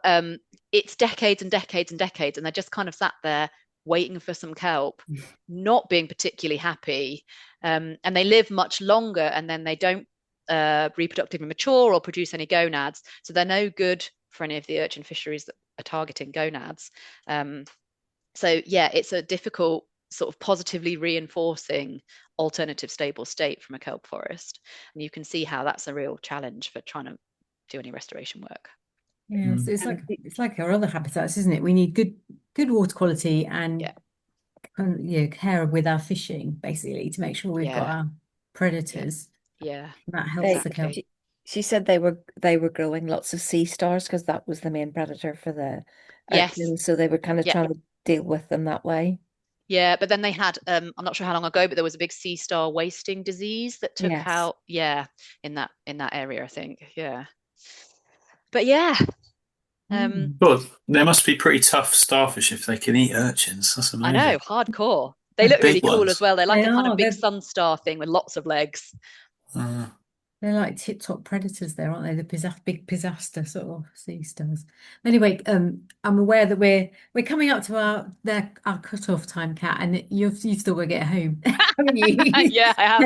it's decades and decades and decades, and they're just kind of sat there waiting for some kelp, not being particularly happy. And they live much longer, and then they don't reproductively mature or produce any gonads. So they're no good for any of the urchin fisheries that are targeting gonads. So yeah, it's a difficult sort of positively reinforcing alternative stable state from a kelp forest. And you can see how that's a real challenge for trying to do any restoration work. Yeah, so it's like our other habitats, isn't it? We need good water quality and care with our fishing, basically, to make sure we've got our predators. Yeah. That helps the kelp. She said they were growing lots of sea stars because that was the main predator for the urchins, so they were kind of trying to deal with them that way. Yeah, but then they had I'm not sure how long ago, but there was a big sea star wasting disease that took out in that area, I think. Yeah. But yeah. God, they must be pretty tough starfish if they can eat urchins. That's amazing. I know, hardcore. They look really cool as well. They're like a kind of big They're sun star thing with lots of legs. They're like tip-top predators there, aren't they? The big pisaster sort of sea stars. Anyway, I'm aware that we're coming up to our cut-off time, Kat, and you've still got to get home, haven't you? Yeah, I have.